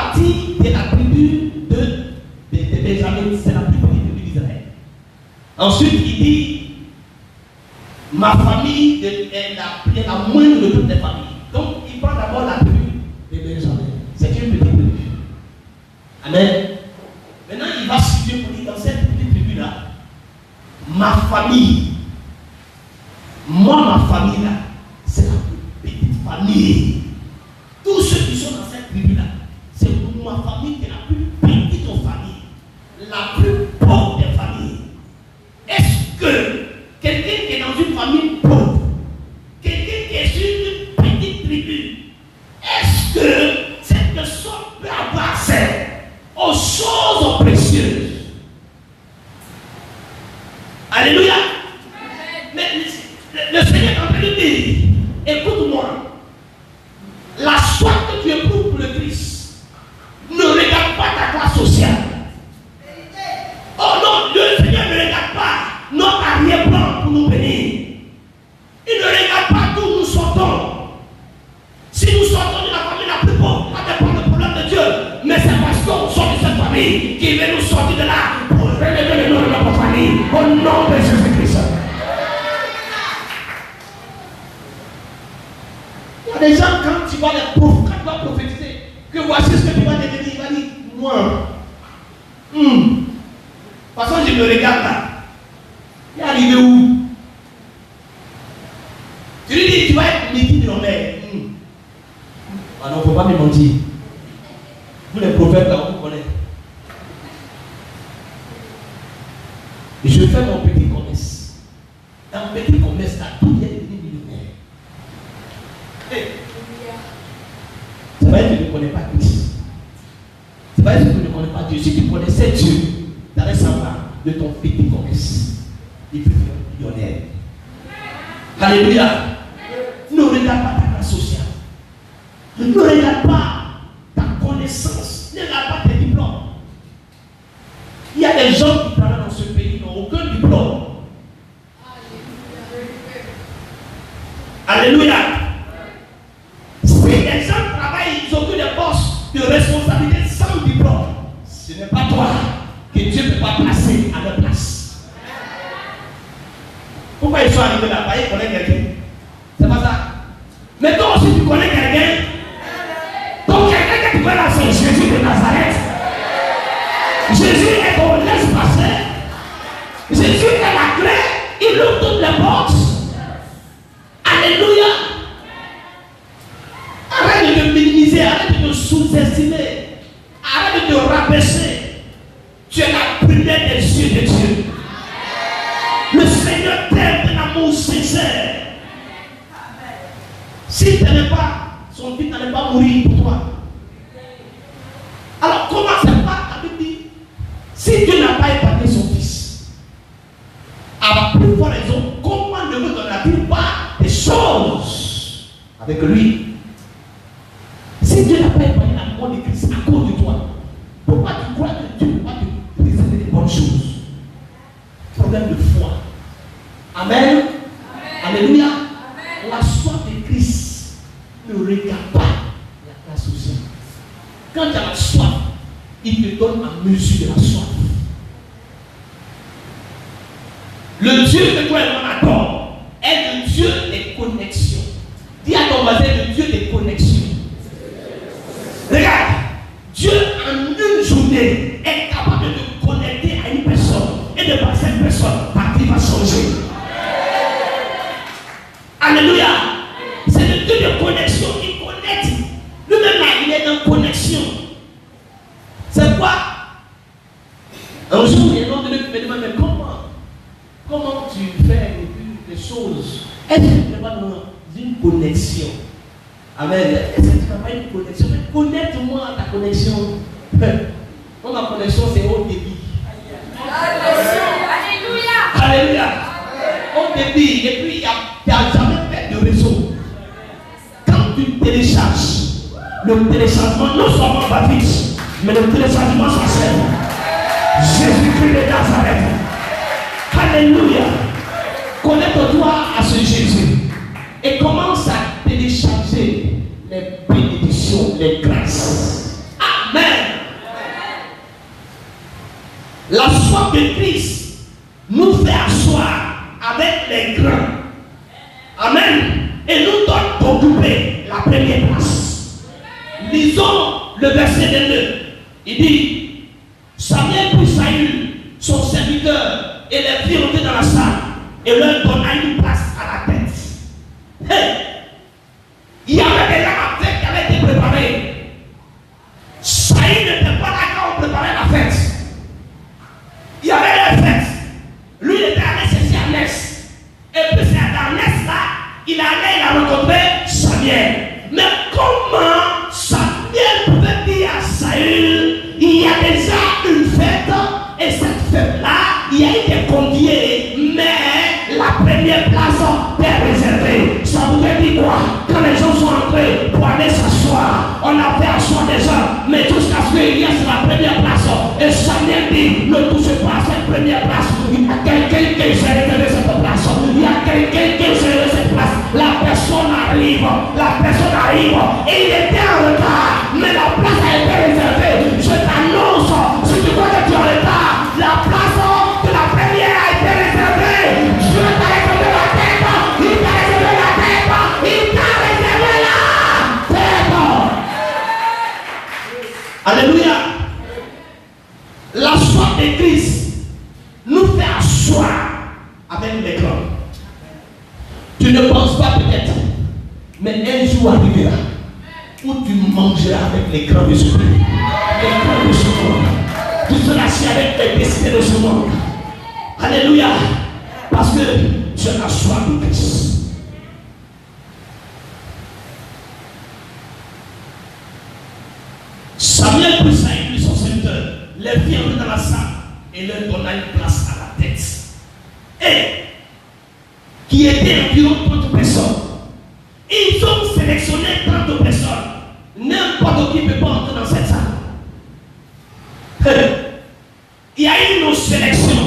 c'est la plus petite tribu d'Israël. Ensuite, il dit, ma famille est la moindre de toutes les familles. Donc, il prend d'abord la tribu de Benjamin. C'est une petite tribu. Amen. Maintenant, il va situer pour dire dans cette petite tribu-là, ma famille, moi, ma famille là, c'est la plus petite famille. Tous ceux qui sont dans cette tribu-là, c'est ma famille qui est la plus petite aux familles, la plus pauvre des familles. Est-ce que quelqu'un qui est dans une famille pauvre, quelqu'un qui est sur une petite tribu, est-ce que cette personne peut avoir accès aux choses précieuses? Alléluia. Mais le Seigneur est en train de dire, écoute-moi, la soif que tu éprouves pour le Christ ne regarde pas ta classe sociale. Oh non, le Seigneur ne regarde pas notre arrière-plan pour nous bénir. Il ne regarde pas d'où nous sortons. Si nous sortons de la famille la plus pauvre, ça dépend du problème de Dieu. Mais c'est parce qu'on sort de cette famille qui veut nous sortir de là pour relever le nom de notre famille. Au nom de Jésus-Christ. Il y a des gens, quand tu vas prophétiser, que voici ce que tu vas devenir, il va dire, moi, de toute façon, je me regarde là. Il est arrivé où? Tu lui dis, tu vas être multimillionnaire. Ah non, il ne faut pas me mentir. Vous les prophètes, là, vous connaissez. Et je fais mon petit commerce. Dans mon petit commerce, là, tout est devenu millionnaire. Hey. C'est vrai que tu ne connais pas Christ. C'est vrai que tu ne connais pas Dieu. Si tu connaissais Dieu, tu allais savoir de ton petit commerce. Il peut faire millionnaire. Alléluia. Ne regarde pas ta classe sociale. Ne regarde pas ta connaissance. Ne regarde pas tes diplômes. Il y a des gens qui travaillent dans ce pays qui n'ont aucun diplôme. Alléluia. Si les gens travaillent, ils occupent des postes de responsabilité sans diplôme, ce n'est pas toi que Dieu ne peut pas placer à leur place. Pourquoi ils sont arrivés là-bas? Ils connaissent quelqu'un. C'est pas ça. Mais toi aussi tu connais quelqu'un. Donc quelqu'un que tu connais là, c'est Jésus de Nazareth. Jésus est ton laisse-passer. Jésus est la clé. Il ouvre toutes les portes. Alléluia. Arrête de te minimiser, arrête de te sous-estimer, arrête de te rabaisser. Tu es la première des yeux de Dieu. Le Seigneur t'aime d'un amour sincère. S'il ne t'aimait pas, son fils n'allait pas mourir pour toi. Alors comment ça va? La Bible dit, si Dieu n'a pas épargné son fils, à plus forte raison, comment ne vous donnera-t-il pas des choses avec lui? Si Dieu n'a pas épargné la mort de Christ à cause de toi, pourquoi tu crois que Dieu ne peut pas te réserver des bonnes choses? Problème de foi. Amen. Amen. Alléluia. Amen. La soif de Christ ne regarde pas la classe sociale. Quand tu as la soif, il te donne la mesure de la soif. Le Dieu que toi et moi adorons est le Dieu des connexions. Dis à ton voisin, le Dieu des connexions. Regarde, Dieu en une journée est capable de te connecter à une personne et de par cette personne, ta vie va changer. Alléluia. C'est le Dieu de connexion. Il connecte. Lui-même là, il est dans connexion. C'est quoi? Un jour, il y a un homme de Dieu qui me demande, mais comment tu fais les choses? Est-ce que tu n'es pas dans une connexion? Amen. Est-ce que tu n'as pas une connexion? Mais connecte-moi à ta connexion. Moi, ma connexion, c'est haut débit. Alléluia. Alléluia. Haut débit. Et puis, il n'y a jamais fait de réseau. Quand tu télécharges, le téléchargement non seulement va vite, mais le téléchargement s'accélère. Jésus-Christ de Nazareth. Alléluia. Connecte-toi à ce Jésus et commence à télécharger les bénédictions, les grâces. Amen. La soif de Christ nous fait asseoir avec les grands. Amen. Et nous donne d'occuper la première place. Lisons le verset 22. Il dit, Samuel prit Saül, son serviteur, et les fit entrer dans la salle et leur donna une place à la tête. Hey! Il y avait déjà la fête qui avait été préparée. Saül n'était pas là quand on préparait la fête. Il y avait la fête. Lui, il était allé chercher Arnès. Et puis c'est à Arnès là, il a rencontré Samuel. Mais comment Samuel pouvait dire à Saül, il y a déjà une fête, et cette fête-là, il y a été convié, mais la première place est réservée. Ça voudrait dire quoi? Quand les gens sont entrés pour aller s'asseoir, on a fait asseoir des gens, mais jusqu'à ce qu'il y ait la première place. Et Samuel dit, ne touchez pas à cette première place. Il y a quelqu'un qui s'est réservé cette place. Il y a quelqu'un qui s'est réservé cette place. La personne arrive, et il était en retard, mais la place a été réservée. Je t'annonce, si tu crois que tu es en retard, la place de la première a été réservée. Dieu t'a réservé la tête, il t'a réservé la tête, il t'a réservé la tête. Alléluia. La soif de Christ nous fait asseoir avec les grands. Tu ne penses pas peut-être, mais un jour arrivera où tu mangeras avec les grands de ce pays, les grands de ce monde. Tu seras assis avec les décidés de ce monde. Alléluia. Parce que tu as la soif de Christ. Samuel prit Saül, son serviteur, les fit entrer dans la salle et leur donna une place à la tête. Et qui était environ 30 personnes. Ils ont sélectionné 30 personnes. N'importe qui ne peut pas entrer dans cette salle. Il y a une sélection.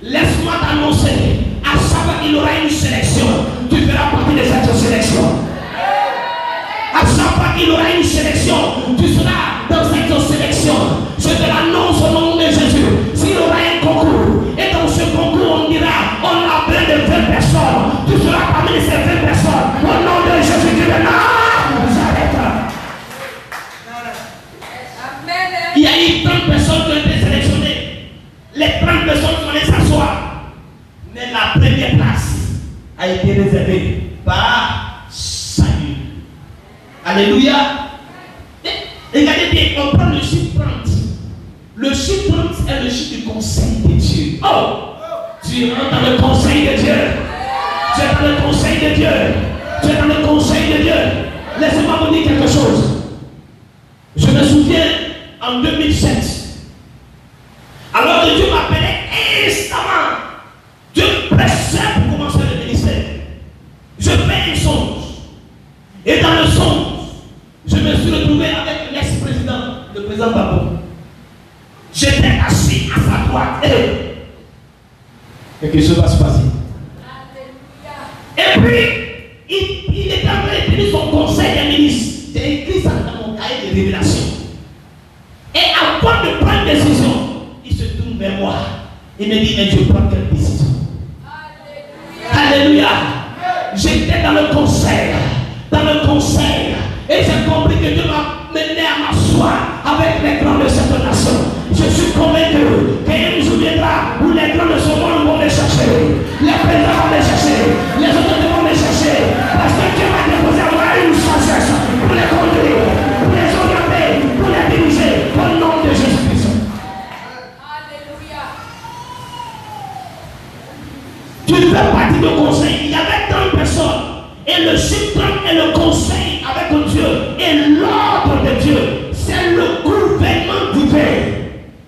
Laisse-moi t'annoncer. À chaque fois qu'il y aura une sélection, tu feras partie de cette sélection. À chaque fois qu'il y aura une sélection, tu seras dans cette sélection. Je te l'annonce au nom de Jésus. S'il y aura un concours, et dans ce concours on dira, on a plein de 20 personnes. Tu seras parmi ces 20 personnes. Au nom de Jésus, tu dis non, j'arrête. Il y a eu 30 personnes qui ont été sélectionnées. Les 30 personnes sont allées s'asseoir. Mais la première place a été réservée par Saül. Alléluia. Regardez bien, on prend le chiffre 30. Le chiffre 30 est le chiffre du conseil de Dieu. Oh! Tu rentres dans le conseil de Dieu. Tu es dans le conseil de Dieu. Tu es dans le conseil de Dieu. Laissez-moi vous dire quelque chose. Je me souviens en 2007. Alors que Dieu m'appelait instamment. Dieu pressait pour commencer le ministère. Je fais un songe. Et dans le songe, je me suis retrouvé avec l'ex-président, le président Babo. J'étais assis à sa droite. Et que se va se passer. Et puis, il était en train de tenir son conseil des ministres. J'ai écrit ça dans mon cahier de révélation. Et avant de prendre une décision, il se tourne vers moi. Il me dit, mais je prends quelle décision? Alléluia. J'étais dans le conseil. Et j'ai compris que Dieu m'a mené à m'asseoir avec les grands de cette nation. Je suis convaincu qu'un jour viendra où les grands de ce monde vont les chercher. Les présidents vont les chercher. Les autorités vont les chercher. Parce que Dieu m'a déposé à moi une sagesse pour les conduire, pour les orienter, pour les diriger. Au nom de Jésus-Christ. Alléluia. Tu fais partie du conseil. Il y avait 30 personnes. Et le chiffre 30 est le conseil avec Dieu. Et l'ordre de Dieu, c'est le gouvernement divin.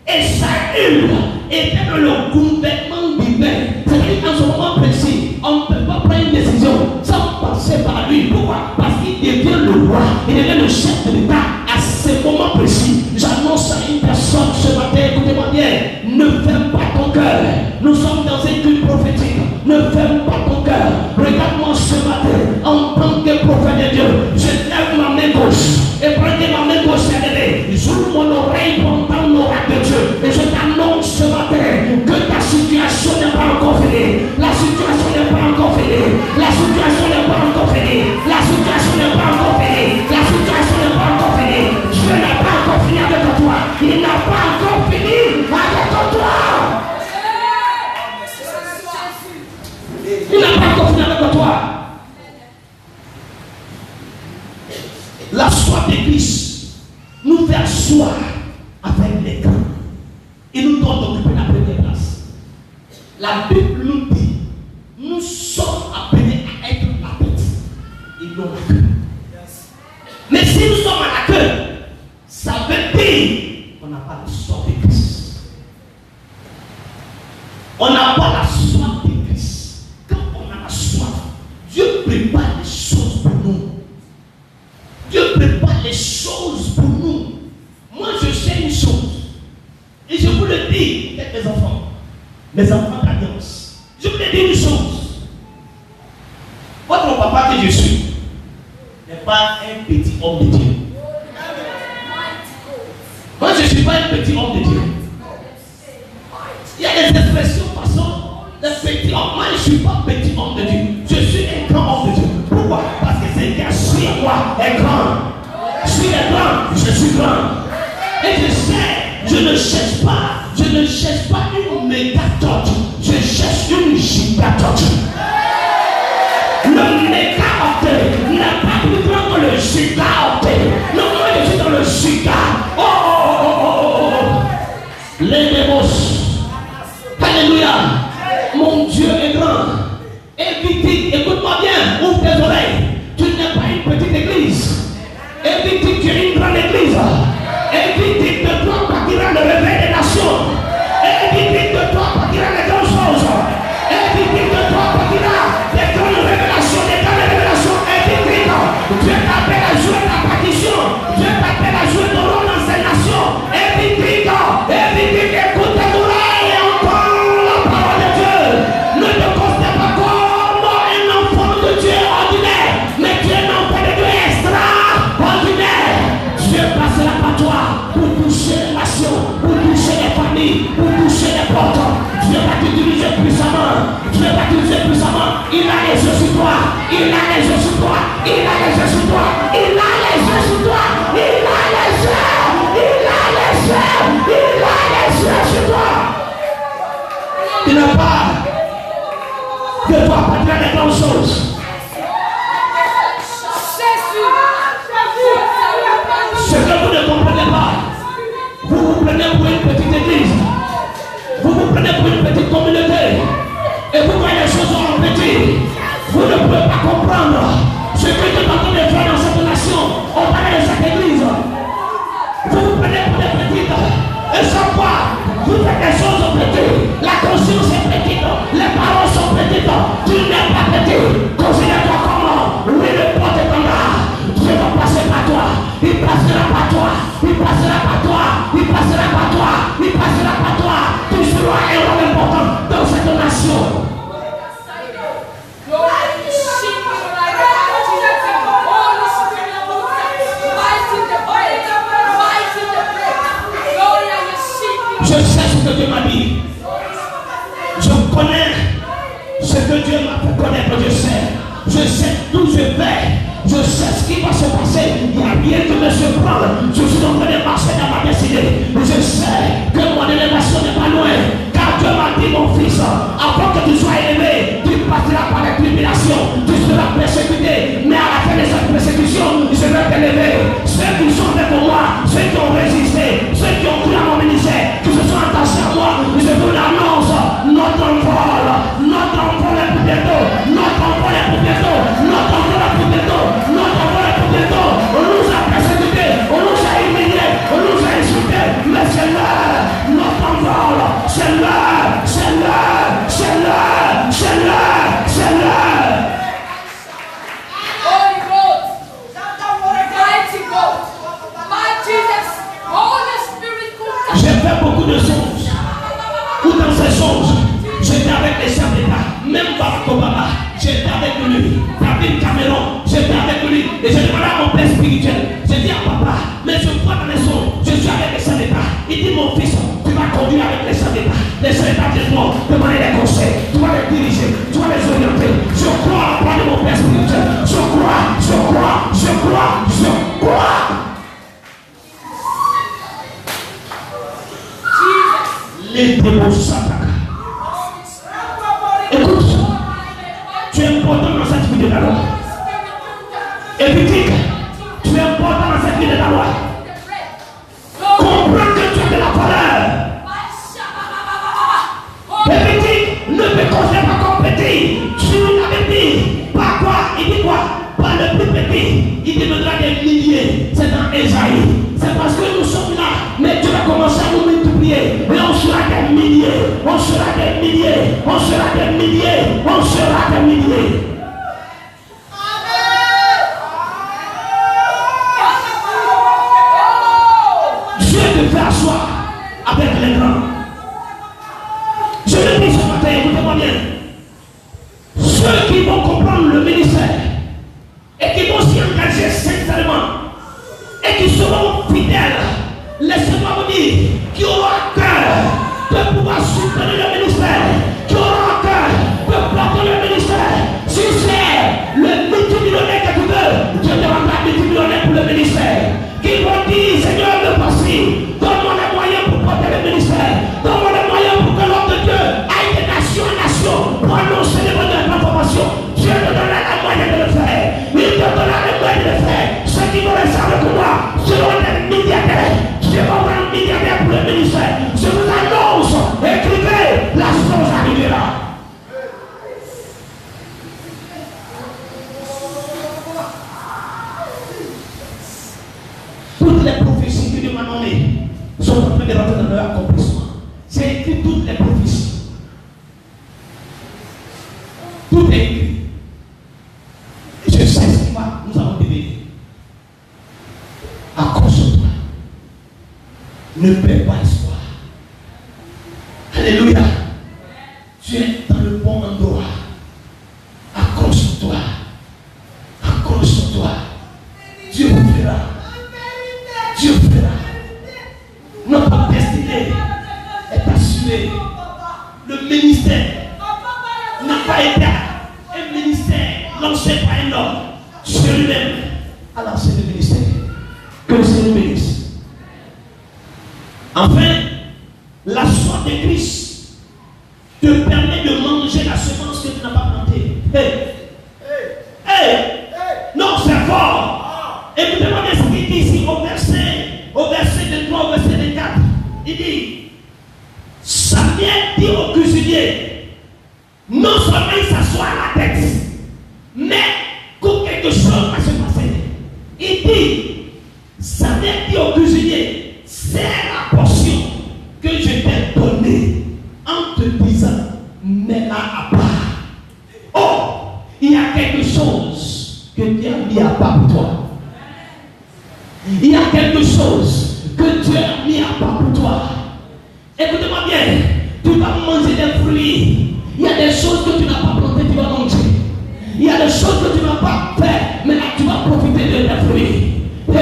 Et Saül était dans le gouvernement divin. C'est-à-dire qu'en ce moment précis, on ne peut pas prendre une décision sans passer par lui. Pourquoi? Parce qu'il devient le roi, il devient le chef de l'État. À ce moment précis, j'annonce à une personne ce matin, écoutez-moi bien, ne ferme pas ton cœur. Nous sommes dans un culte prophétique. Ne ferme pas ton cœur. Regarde-moi ce matin, en tant que prophète de Dieu, je lève ma main gauche. Et prenez ma main gauche, j'ouvre mon oreille pour entendre l'oracle de Dieu. Et je t'annonce ce matin, s'asseoir avec les grands. Il nous donne d'occuper la première place. La Bible nous dit, nous sommes appelés à être la tête et non la queue. Mais si nous sommes à la queue, ça veut dire qu'on n'a pas la soif de Christ. On n'a pas la soif de Christ. Quand on a la soif, Dieu prépare les choses pour nous. Dieu prépare les choses pour nous. Moi, je sais une chose. Et je vous le dis, mes enfants d'alliance. Je vous le dis une chose. Votre papa que je suis n'est pas un petit homme de Dieu. Moi, je ne suis pas un petit homme de Dieu. Il y a des expressions façon de petit homme. Moi, je ne suis pas un petit homme de Dieu. Je suis un grand homme de Dieu. Pourquoi? Parce que c'est qui a sur moi est grand. Je suis grand, je suis grand. Et je sais, je ne cherche pas une méga tortue. Je cherche une giga tortue. Le méga orteil n'est pas plus grand que le giga orteil. Non, moi je suis dans le giga. Les démos. Alléluia. Mon Dieu est grand. Évite, écoute-moi bien, ouvre tes oreilles. Tu n'es pas une petite église. Évite, tu es une grande église. Évite de toi partira le réveil des nations. Évite de toi partira les grandes choses. Évite de toi partira les grandes révélations, les grandes révélations. Évite. Dieu t'appelle à jouer ta partition. Dieu t'appelle à jouer ton rôle dans ces nations. Évite, écoute tes oreilles et entends la parole de Dieu. Ne te considère pas comme un enfant de Dieu ordinaire, mais tu es un enfant de Dieu extraordinaire. Dieu passera par toi pour toucher les nations, pour toucher les familles, pour toucher les portes. Dieu va t'utiliser puissamment. Dieu va t'utiliser puissamment. Il a les yeux sur toi. Il a les yeux sur toi. Il a les yeux sur toi. Il a les yeux sur toi. Il a les yeux. Il a les yeux. Il a les yeux sur toi. Il n'a pas de toi partir des grandes choses. Ce que vous ne comprenez pas, vous vous prenez pour une petite église, vous vous prenez pour une petite communauté, et vous voyez les choses en petit. Vous ne pouvez pas comprendre ce que Dieu est en train de faire dans cette nation, au palais de cette église. Vous vous prenez pour des petites, et sans quoi, vous faites des choses en petit. La conscience est petite, les paroles sont petites, tu n'es pas petit. Considère-toi comment? Oui, le porte est en là. Dieu va passer par toi. Il passera par toi. Il passera par toi. Il passera par toi. Il passera par toi. Tu seras un rôle important dans cette nation. Je sais ce que Dieu m'a dit. Je connais ce que Dieu m'a fait connaître. Je sais d'où je vais. Je sais ce qui va se passer. Il n'y a rien qui me surprend. Je suis en train de marcher dans ma destinée. Je sais que mon élévation n'est pas loin. Car Dieu m'a dit, mon fils, avant que tu sois élevé, tu passeras par les tribulations. Tu seras persécuté. Mais à la fin de cette persécution, je vais t'élever. Ceux qui sont avec moi, ceux qui ont résisté, ceux qui ont cru à mon ministère, qui se sont attachés à moi, je vous l'annonce. Notre envol est pour bientôt. Notre envol est pour bientôt. Notre envol est pour bientôt. Notre envol est pour bientôt. On nous a persécutés, on nous a humiliés, on nous a insultés. Mais c'est l'heure. Notre envol, c'est l'heure. C'est l'heure. C'est l'heure. C'est l'heure. C'est l'heure. Holy Ghost. Mighty Ghost. Mighty Jesus. Holy Spirit. J'ai fait beaucoup de songes. Où dans ces songes, j'étais avec les chefs d'État, même Barack Obama, j'étais avec lui, David Cameron, j'étais avec lui, et j'ai demandé à mon père spirituel, j'ai dit à papa, mais je vois dans les songes, je suis avec les chefs d'État. Il dit, mon fils, tu vas conduire avec les chefs d'État. Les chefs d'État disent non, demander les conseils, tu vas les diriger, tu vas les orienter. Je crois à la parole de mon père spirituel. Je crois. Les démons s'attaquent. Écoute, tu es important dans cette vie de la loi. Et puis, tu es important dans cette vie de la loi. Mais Dieu va commencer à nous multiplier. Et on sera des milliers. On sera des milliers. On sera des milliers. On sera des milliers. Dieu te fait asseoir avec les grands. Je le dis ce matin, écoutez-moi bien. Ceux qui vont comprendre le ministère et qui vont s'y engager sincèrement et qui seront fidèles, laissez-moi vous dire, qui auront à cœur de pouvoir soutenir le ministère, qui auront à cœur de porter le ministère. Si c'est le multimillionnaire que tu veux, Dieu te rendra multimillionnaire pour le ministère. Qui vont dire, Seigneur, le passé, donne-moi les moyens pour porter le ministère, donne-moi les moyens pour que l'homme de Dieu aille de nation en nation pour annoncer les bonnes transformations. Dieu te donnera les moyens de le faire. Il te donnera les moyens de le faire. Ceux qui vont rester avec moi seront des milliardaires. Dieu va avoir un milliardaire pour le ministère. Je vous annonce, écrivez, la chose arrivera. Toutes les prophéties que Dieu m'a données sont en train de rentrer dans leur accomplissement. C'est écrit toutes les prophéties. Tout est écrit. Et je sais ce qui va nous allons devenir. Accroche-toi. Ne perds pas espoir. Alléluia. Tu es dans le bon endroit. Accroche-toi. Accroche-toi. Dieu fera. Dieu fera. Notre destinée est assurée. Le ministère n'a pas été un ministère lancé par un homme. Dieu lui-même a lancé le ministère. Que le Seigneur bénisse. Enfin, la soif de Christ te permet de manger la semence que tu n'as pas plantée. Non, c'est fort. Écoutez-moi bien ce qu'il dit ici au verset 23, au verset 24. Il dit, Samuel dit au cuisinier, non seulement il s'assoit à la tête, mais que quelque chose va se passer. Il dit, Samuel dit au cuisinier, c'est la portion que je t'ai donnée en te disant, mets-la à part. Oh, il y a quelque chose que Dieu a mis à part pour toi. Il y a quelque chose que Dieu a mis à part pour toi. Écoutez-moi bien, tu vas manger des fruits. Il y a des choses que tu n'as pas plantées, tu vas manger. Il y a des choses que tu n'as pas fait, mais là tu vas profiter de tes fruits. Il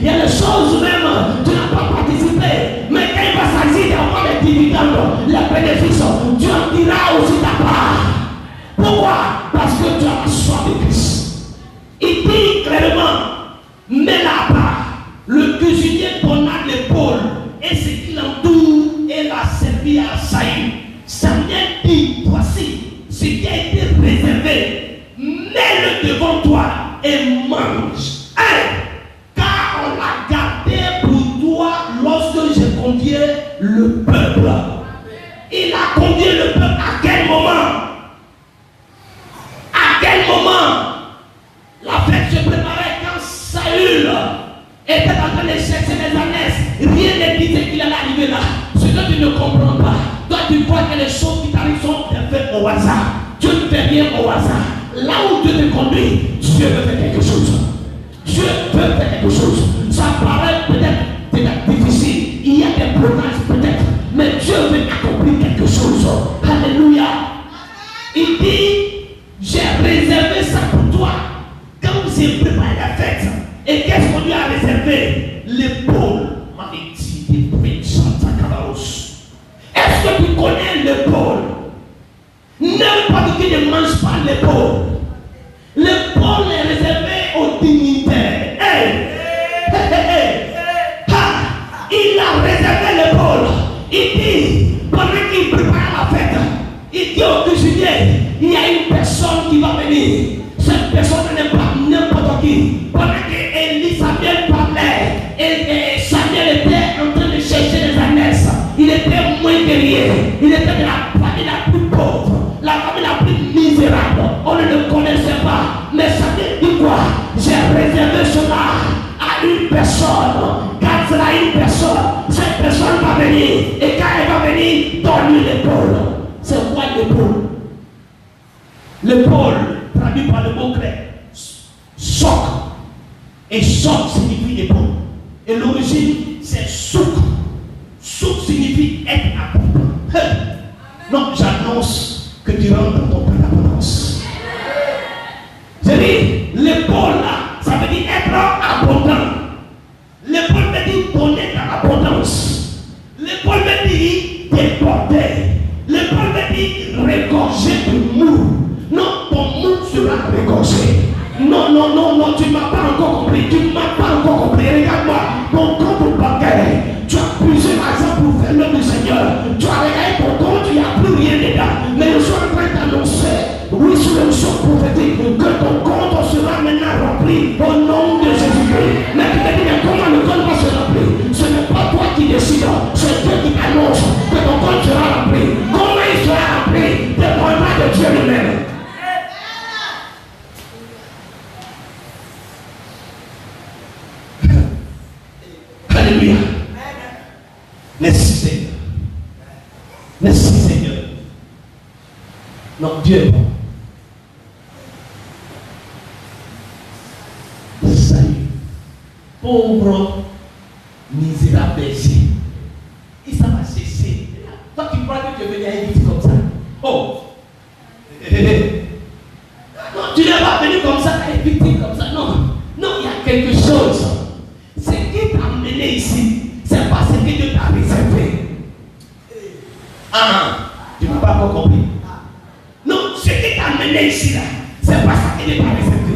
y a des choses même, tu n'as pas participé, mais quand il va s'agir d'avoir les dividendes, les bénéfices, tu en diras aussi ta part. Pourquoi? Parce que tu as la soif de Christ. Il dit clairement, mets la part. Le cuisinier donna l'épaule et ce qui l'entoure et l'a servi à Saül. Samuel dit, voici ce qui a été réservé, mets-le devant toi et mange. Car on l'a gardé pour toi lorsque j'ai conduit le peuple. Il a conduit le peuple à quel moment? À quel moment? La fête se préparait quand Saül était en train de chercher les ânesses. Rien ne disait qu'il allait arriver là. Ce que tu ne comprends pas. Toi tu vois que les choses qui t'arrivent sont faites au hasard. Dieu ne fait rien au hasard. Là où Dieu te conduit, Dieu veut faire quelque chose. Dieu veut faire quelque chose. Ça paraît peut-être difficile. Il y a des blocages peut-être. Mais Dieu veut accomplir quelque chose. Alléluia. Il dit, j'ai réservé ça pour toi. Quand j'ai préparé la fête. Et qu'est-ce qu'on lui a réservé? L'épaule. Est-ce que tu connais l'épaule? N'importe qui ne mange pas l'épaule. L'épaule est réservée aux dignitaires. Il a réservé l'épaule. Il dit, pendant qu'il prépare la fête, il dit au cuisinier, il y a une personne qui va venir. Cette personne n'est pas n'importe qui. Pendant que Samuel parlait, et Samuel était en train de chercher les ânesses. Il était moins guerrier. Il était de la famille la plus pauvre, la famille la plus misérable. On ne le connaissait pas. Mais Samuel dit quoi? J'ai réservé cela à une personne. Quand cela une personne venir. Et quand elle va venir, donne-lui l'épaule. C'est quoi l'épaule? L'épaule, traduit par le mot grec, soc. Et soc signifie épaule. Et l'origine, c'est souk. Souk signifie être abondant. Non, j'annonce que tu rentres dans ton plein d'abondance. J'ai dit, l'épaule là, ça veut dire être abondant. L'épaule veut dire donner dans l'abondance. L'épaule veut dire déborder. L'épaule veut dire régorger de mou. Non, ton mou sera régorgé. Non, non, non, non, tu ne m'as pas encore compris. Tu ne m'as pas encore compris. Regarde-moi, ton compte bancaire. Tu as puisé l'argent pour faire l'œuvre du Seigneur. Tu as regardé ton compte, il n'y a plus rien dedans. Mais je suis en train d'annoncer, oui, sur le choc prophétique, que ton compte sera maintenant rempli au nom de Jésus-Christ. Mais tu me dis, mais comment le compte va se remplir? Ce n'est pas toi qui décides, c'est Dieu qui t'annonce que ton compte sera rempli. Comment il sera rempli? Dépendra de Dieu lui-même. Alléluia. Merci Seigneur. Merci Seigneur. Non, Dieu est bon. Salut. Pauvre, misérable berger. Et ça va cesser. Toi qui crois que tu es venu à une vie comme ça. Oh. Non, tu n'es pas venu comme ça à une victime comme ça. Non. Non, il y a quelque chose. Ce qui t'a amené ici, c'est parce que Dieu t'a réservé. Ah, tu n'as pas encore compris. Non, ce qui t'a amené ici là, c'est parce que Dieu t'a réservé.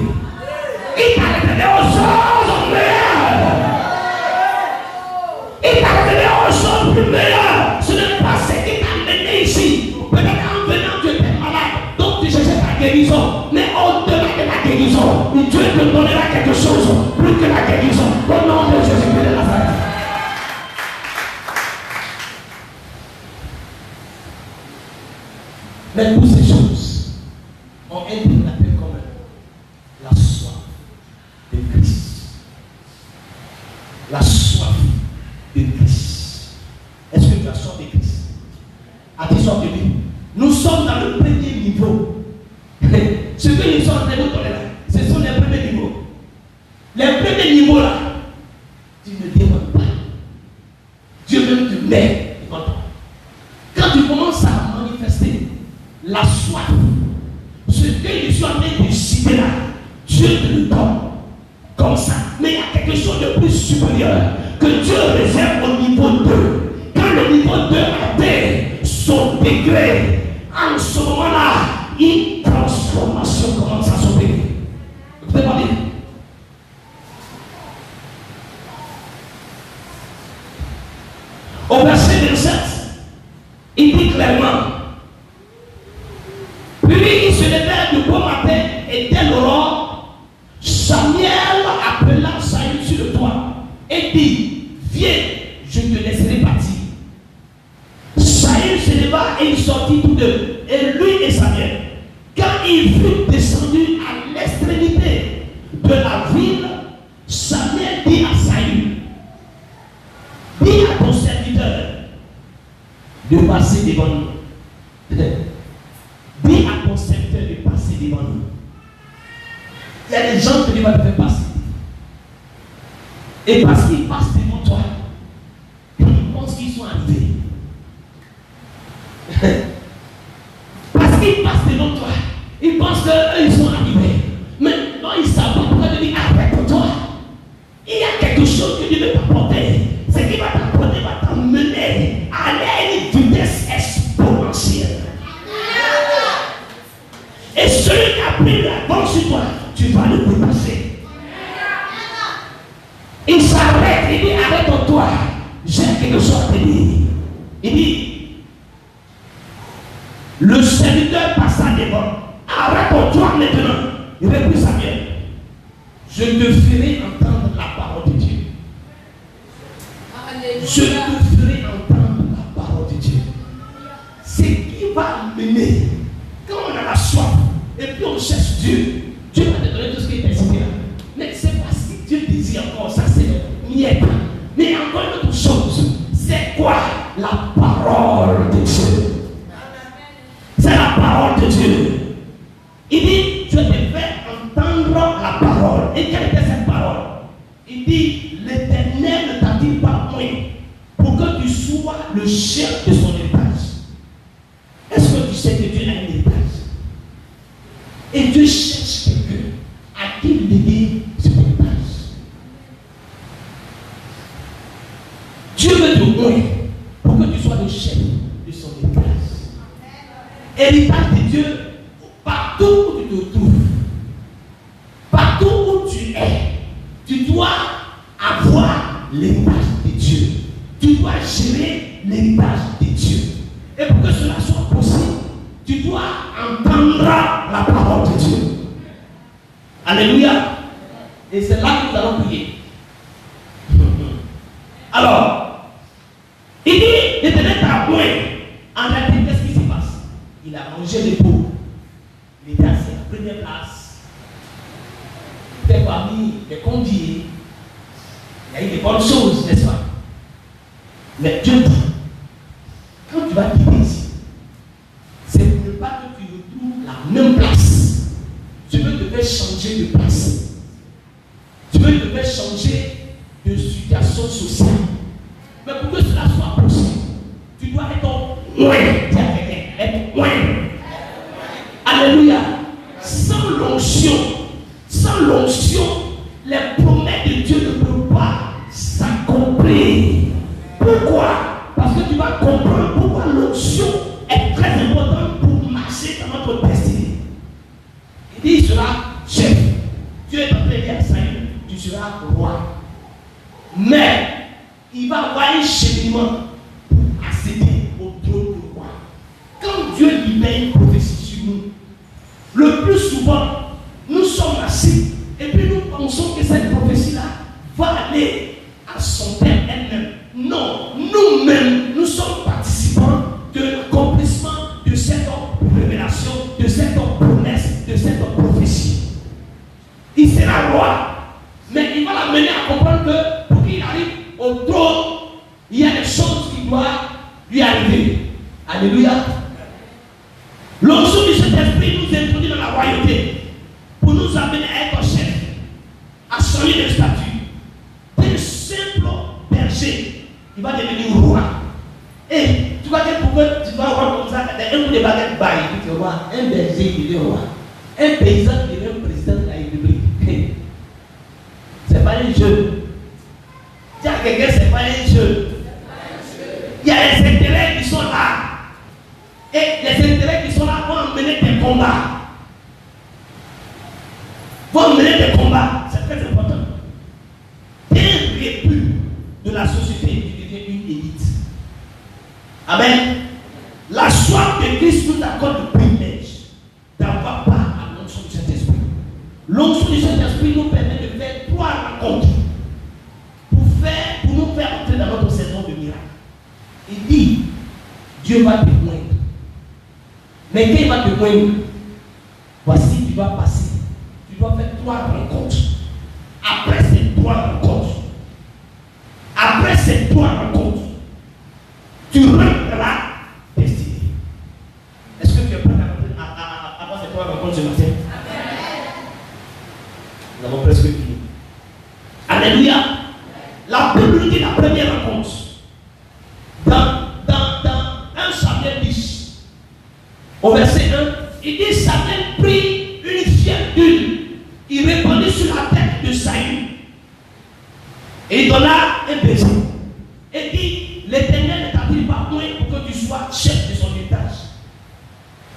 Il t'a réservé aux choses meilleures. Il t'a réservé aux choses plus meilleures. Ce n'est pas ce qui t'a amené ici. Peut-être en venant, tu étais malade, donc tu cherchais ta guérison. Mais au-delà de la guérison, Dieu te donnera quelque chose plus que la guérison. Au nom de Jésus-Christ de Nazareth. Mais toutes ces choses ont un dénominateur commun: la soif de Christ. La soif de Christ. Est-ce que tu as soif de Christ? As-tu soif de lui? Nous sommes dans le premier niveau. Ce que nous sommes en train de donner là, ce sont les premiers niveaux. Les premiers niveaux là, tu ne demandes pas. Dieu même te met devant toi. Quand tu commences à manifester la soif, ce que je suis en train de citer là, Dieu te le donne comme ça. Mais il y a quelque chose de plus supérieur que Dieu réserve au niveau 2. Quand le niveau 2 atteint son degré, en ce moment-là, une transformation commence à s'opérer. Vous pouvez pas dire? Au verset 27, il dit clairement: puis il se levait du bon matin et dès l'aurore, Samuel appela Saül sur le toit et dit: viens, je te laisserai partir. Saül se leva et il sortit tous deux, et lui et Samuel. Quand il fut descendu à l'extrémité de la ville, Samuel dit à Saül: dis à ton serviteur de passer devant nous. Dis à ton serviteur de passer devant nous. Il y a des gens que Dieu va te faire passer. Et parce qu'ils passent devant toi, ils pensent qu'ils sont arrivés. Parce qu'ils passent devant toi, ils pensent qu'ils sont arrivés. Mais non, ils ne savent pas pourquoi Dieu dit: arrête-toi. Il y a quelque chose que Dieu veut t'apporter. Ce qui va t'apporter va t'emmener à aller à une vitesse exponentielle. Et celui qui a pris l'avance sur toi, tu vas le dépasser. Il s'arrête, il dit: arrête-toi, j'ai quelque chose à te dire. Il dit: le serviteur passa devant. Arrête-toi maintenant. Il reprit Samuel: je te ferai entendre la parole de Dieu. Je te ferai entendre la parole de Dieu. Ce qui va amener, quand on a la soif et puis on cherche Dieu, Dieu va te donner tout ce qui est nécessaire. Mais c'est parce que Dieu désire encore ça, c'est miette. Mais encore une autre chose, c'est quoi le chef de son héritage. Est-ce que tu sais que Dieu a un héritage? Et Dieu cherche quelqu'un à qui léguer cet héritage. Dieu veut te ouvrir pour que tu sois le chef de son héritage. Héritage de Dieu, partout où tu te trouves, partout où tu es, tu dois avoir l'héritage de Dieu. Tu dois gérer l'héritage de Dieu. Et pour que cela soit possible, tu dois entendre la parole de Dieu. Alléluia. Et c'est là que nous allons prier. Alors, il dit, l'Éternel t'a oint. En réalité, qu'est-ce qui se passe? Il a mangé les pauvres. Il était assis à la première place. Il était parmi les conviés. Il y a eu des bonnes choses, n'est-ce pas? Mais Dieu dit, quand tu vas quitter ici, c'est pour ne pas que tu retrouves la même place. Tu veux te faire changer de place. Tu veux te faire changer de situation sociale. Mais pour que cela soit possible, tu dois être loin. Être loin. Alléluia. Sans l'onction, les promesses de Dieu ne peuvent pas s'accomplir. Pourquoi? Parce que tu vas comprendre pourquoi l'onction est très importante pour marcher dans notre destinée. Il dit, il sera chef. Dieu est en train de dire à Saül, tu seras roi. Mais il va avoir un cheminement pour accéder au trône du roi. Quand Dieu libère une prophétie sur nous, le plus souvent, nous sommes assis et puis nous pensons que cette prophétie-là va aller à son terme elle-même. Non, nous-mêmes, nous sommes participants de l'accomplissement de cette révélation, de cette promesse, de cette prophétie. Il sera roi, mais il va l'amener à comprendre que pour qu'il arrive au trône, il y a des choses qui doivent lui arriver. Alléluia. L'onction du Saint-Esprit nous introduit dans la royauté pour nous amener à être chef, à changer de statut. Un simple berger, il va devenir roi. Et tu vois que pour que tu vas voir comme ça, un coup de baguette baille, tu vois, un berger qui devient roi, un paysan qui devient président de la République. C'est pas un jeu. Dis à quelqu'un, c'est pas un jeu. Il y a les intérêts qui sont là. Et les intérêts qui sont là vont mener des combats. C'est très important. Un réput de la société, tu deviens une élite. Amen. La soif de Christ nous accorde le privilège d'avoir part à l'onction du Saint-Esprit. L'onction du Saint-Esprit nous permet de faire 3 rencontres pour nous faire entrer dans notre saison de miracle. Il dit, Dieu va te moindre. Mais quand il va te moindre, voici, tu vas passer. Tu dois faire 3 rencontres. Après ces 3 rencontres, tu rentres destinée. Est-ce que tu es prêt à avoir ces 3 rencontres ce matin? Nous avons presque fini. Alléluia. La Bible dit la première rencontre. Dans 1 Samuel 10, au verset 1, il dit Samuel prit une fiole d'huile, il répandit sur la tête de Saül et il donna un baiser. Et dit l'Éternel ne t'a-t-il pas oint pour que tu sois chef de son héritage?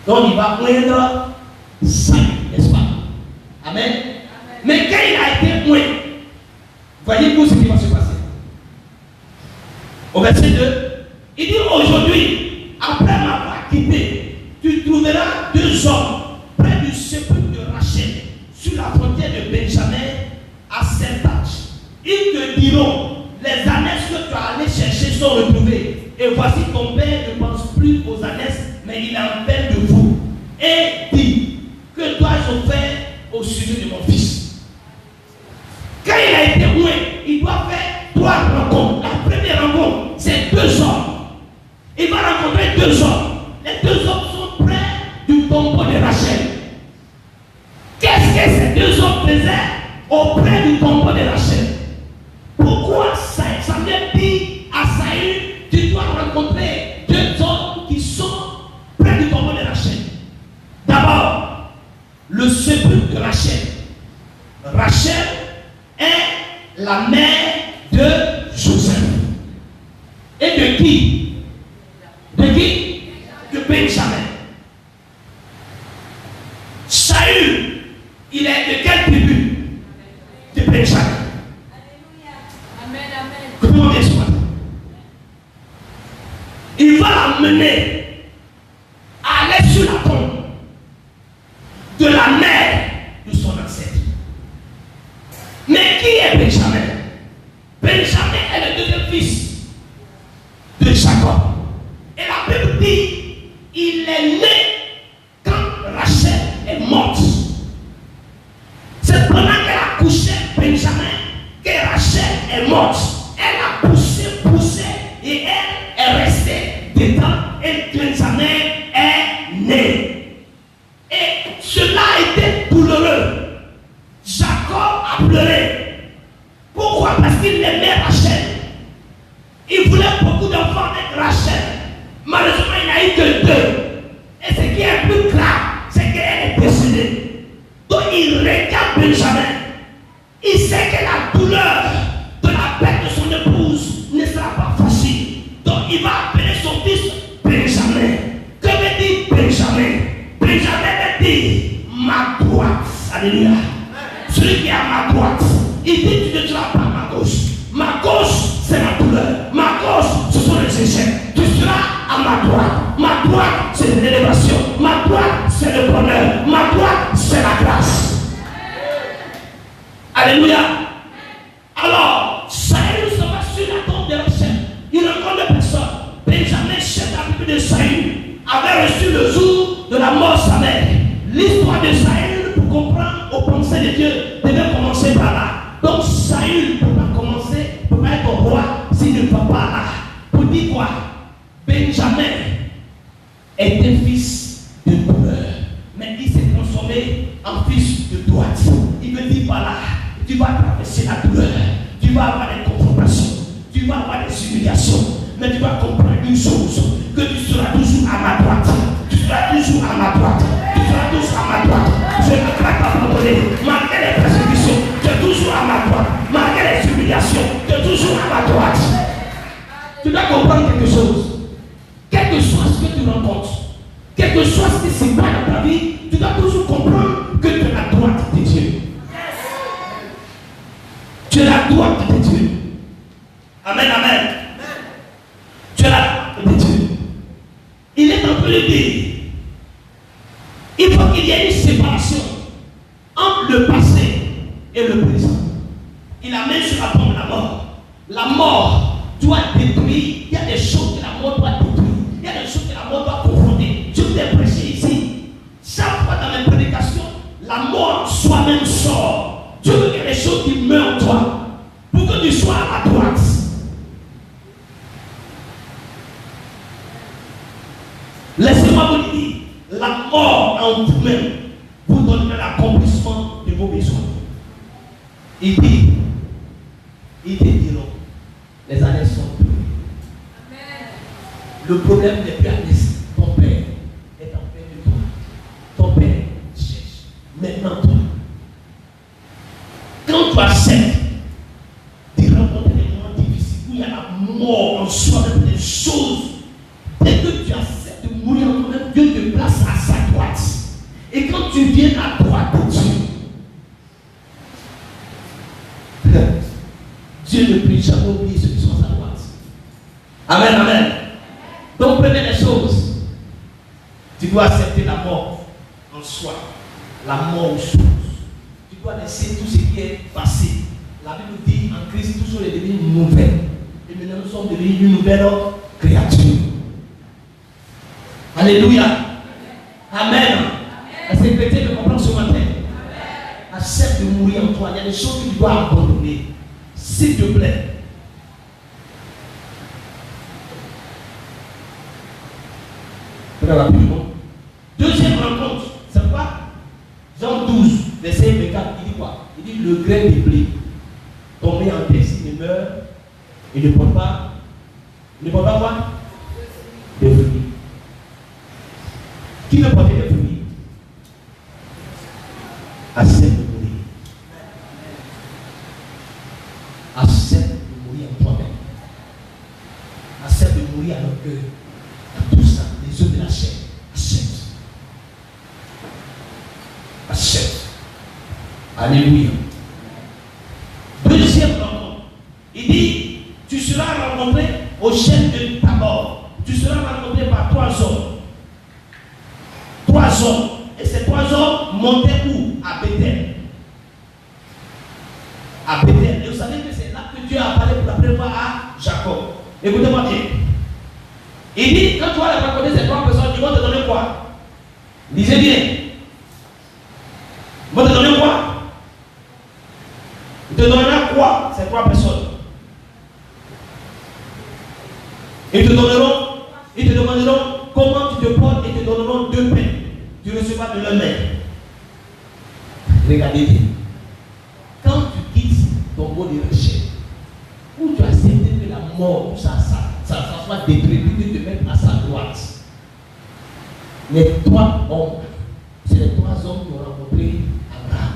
Donc il va oindre Saül, n'est-ce pas? Amen. Mais quand il a été oint, voyez-vous ce qui va se passer. Au verset 2, il dit aujourd'hui, après m'avoir quitté, tu trouveras 2 hommes près du sépulcre de Rachel, sur la frontière de Benjamin, à Sertach. Ils te diront, les ânesses que tu as allé chercher sont retrouvées. Et voici ton père ne pense plus aux ânesses, mais il a en peine de vous. Et dit, que dois-je faire au sujet de mon fils? Quand il a été oint, il doit faire 3 rencontres. La première rencontre, c'est 2 hommes. Il va rencontrer 2 hommes. Les 2 hommes sont près du tombeau de Rachel. Qu'est-ce que ces 2 hommes faisaient auprès du tombeau de Rachel? Pourquoi Samuel dit à Saül, tu dois rencontrer de qui? De qui? De Benjamin. Saül, il est de quelle tribu? De Benjamin. Amen, amen. Comment bien ce matin? Il va l'amener à aller sur la tombe de la mère de son ancêtre. Mais qui est Benjamin? Benjamin est le deuxième fils de Jacob. Et la Bible dit, il est né quand Rachel est morte. C'est pendant qu'elle a couché Benjamin que Rachel est morte. Elle a poussé, et elle est restée dedans et Benjamin est né. Et cela a été douloureux. Jacob a pleuré. Pourquoi? Parce qu'il aimait Rachel. Il voulait beaucoup d'enfants avec Rachel. Malheureusement, il n'a eu que 2. Et ce qui est plus grave, c'est qu'elle est décédée. Donc il regarde Benjamin. Il sait que la douleur de la perte de son épouse ne sera pas facile. Donc il va appeler son fils Benjamin. Que veut dire Benjamin? Benjamin veut dire ma droite. Alléluia. Celui qui est à ma droite. Il dit tu ne seras pas à ma gauche. Ma gauche, c'est la douleur. Ma gauche, ce sont les échecs. Tu seras à ma droite. Ma droite, c'est l'élévation. Ma droite, c'est le bonheur. Ma droite, c'est la grâce. Alléluia. Alors, Saül se va sur la tombe de Rachel. Il rencontre personne. Benjamin, chef de la de Saül, avait reçu le jour de la mort de sa mère. L'histoire de Saül, pour comprendre aux pensées de Dieu, devait commencer par là. Donc Saül ne peut pas commencer, ne peut pas être roi s'il ne va pas là. Pour dire quoi? Benjamin était fils de douleur, mais il s'est transformé en fils de droite. Il me dit par là, tu vas traverser la douleur, tu vas avoir des confrontations, tu vas avoir des humiliations, mais tu vas comprendre une chose, que tu seras toujours à ma droite. Tu seras toujours à ma droite. Tu seras toujours à ma droite. Je ne vais pas t'abandonner. Malgré les persécutions, tu es toujours à ma droite. Malgré les humiliations, tu es toujours à ma droite. Tu dois comprendre quelque chose. Quel que soit ce que tu rencontres, quel que soit ce qui se passe dans ta vie, tu dois toujours comprendre que tu es la droite de Dieu. Tu es la droite de Dieu. Amen, amen. Tu es la droite de Dieu. Il est en train de dire, il faut qu'il y ait une séparation entre le passé et le présent. Il amène sur la tombe de la mort. La mort doit détruire. Il y a des choses que la mort doit détruire. Il y a des choses que la mort doit confronter. Je vous ai prêché ici. Chaque fois dans mes prédications, la mort soi-même sort. Dieu veut qu'il y ait des choses qui meurent en toi pour que tu sois à droite. Laissez-moi vous dire, la mort en vous-même vous donnera l'accomplissement de vos besoins. Il dit, les années sont durées. Le problème n'est plus à laisser. Ton père est en paix de toi. Ton père cherche. Maintenant, toi, quand tu acceptes de rencontrer des moments difficiles où il y a la mort en soi, même des choses, dès que tu acceptes de mourir en toi-même, Dieu te place à sa droite. Et quand tu viens à droite de Dieu, Dieu ne peut jamais oublier ceux qui sont à sa droite. Amen, amen. Donc, première des choses, tu dois accepter la mort en soi, la mort aux choses. Tu dois laisser tout ce qui est passé. La Bible dit en Christ, tout chose est devenu nouvelle. Et maintenant, nous sommes devenus une nouvelle créature. Alléluia. Amen. Est-ce que chrétien me comprend ce matin? Accepte de mourir en toi. Il y a des choses que tu dois abandonner. S'il te plaît. Deuxième rencontre, c'est quoi? Jean 12, verset 24, il dit quoi? Il dit le grain de blé tombé en terre, s'il meurt, il ne porte pas quoi? Des fruits. Qui veut porter des fruits? Accepte de mourir. Accepte de mourir en toi-même. Accepte de à leur cœur. Dans tout ça, les œufs de la chair. Achète. Alléluia. Deuxième rencontre. Il dit, tu seras rencontré au chef de Tabor. Tu seras rencontré par 3 hommes. 3 hommes. Et ces 3 hommes montaient où? À Bethel. À Bethel. Et vous savez que c'est là que Dieu a parlé pour la première fois à Jacob. Écoutez-moi bien. Il dit, quand tu vas les rencontrer ces 3 personnes, ils vont te donner quoi? Lisez bien. Ils vont te donner quoi? Ils te donneront quoi, ces 3 personnes? Ils te demanderont comment tu te portes et te donneront 2 pains. Tu recevras de leur main. Regardez bien. Quand tu quittes ton mot de recherche, où tu acceptes que la mort, ça soit détruit, tu te mettre à sa droite. Les 3 hommes, c'est les 3 hommes qui ont rencontré Abraham.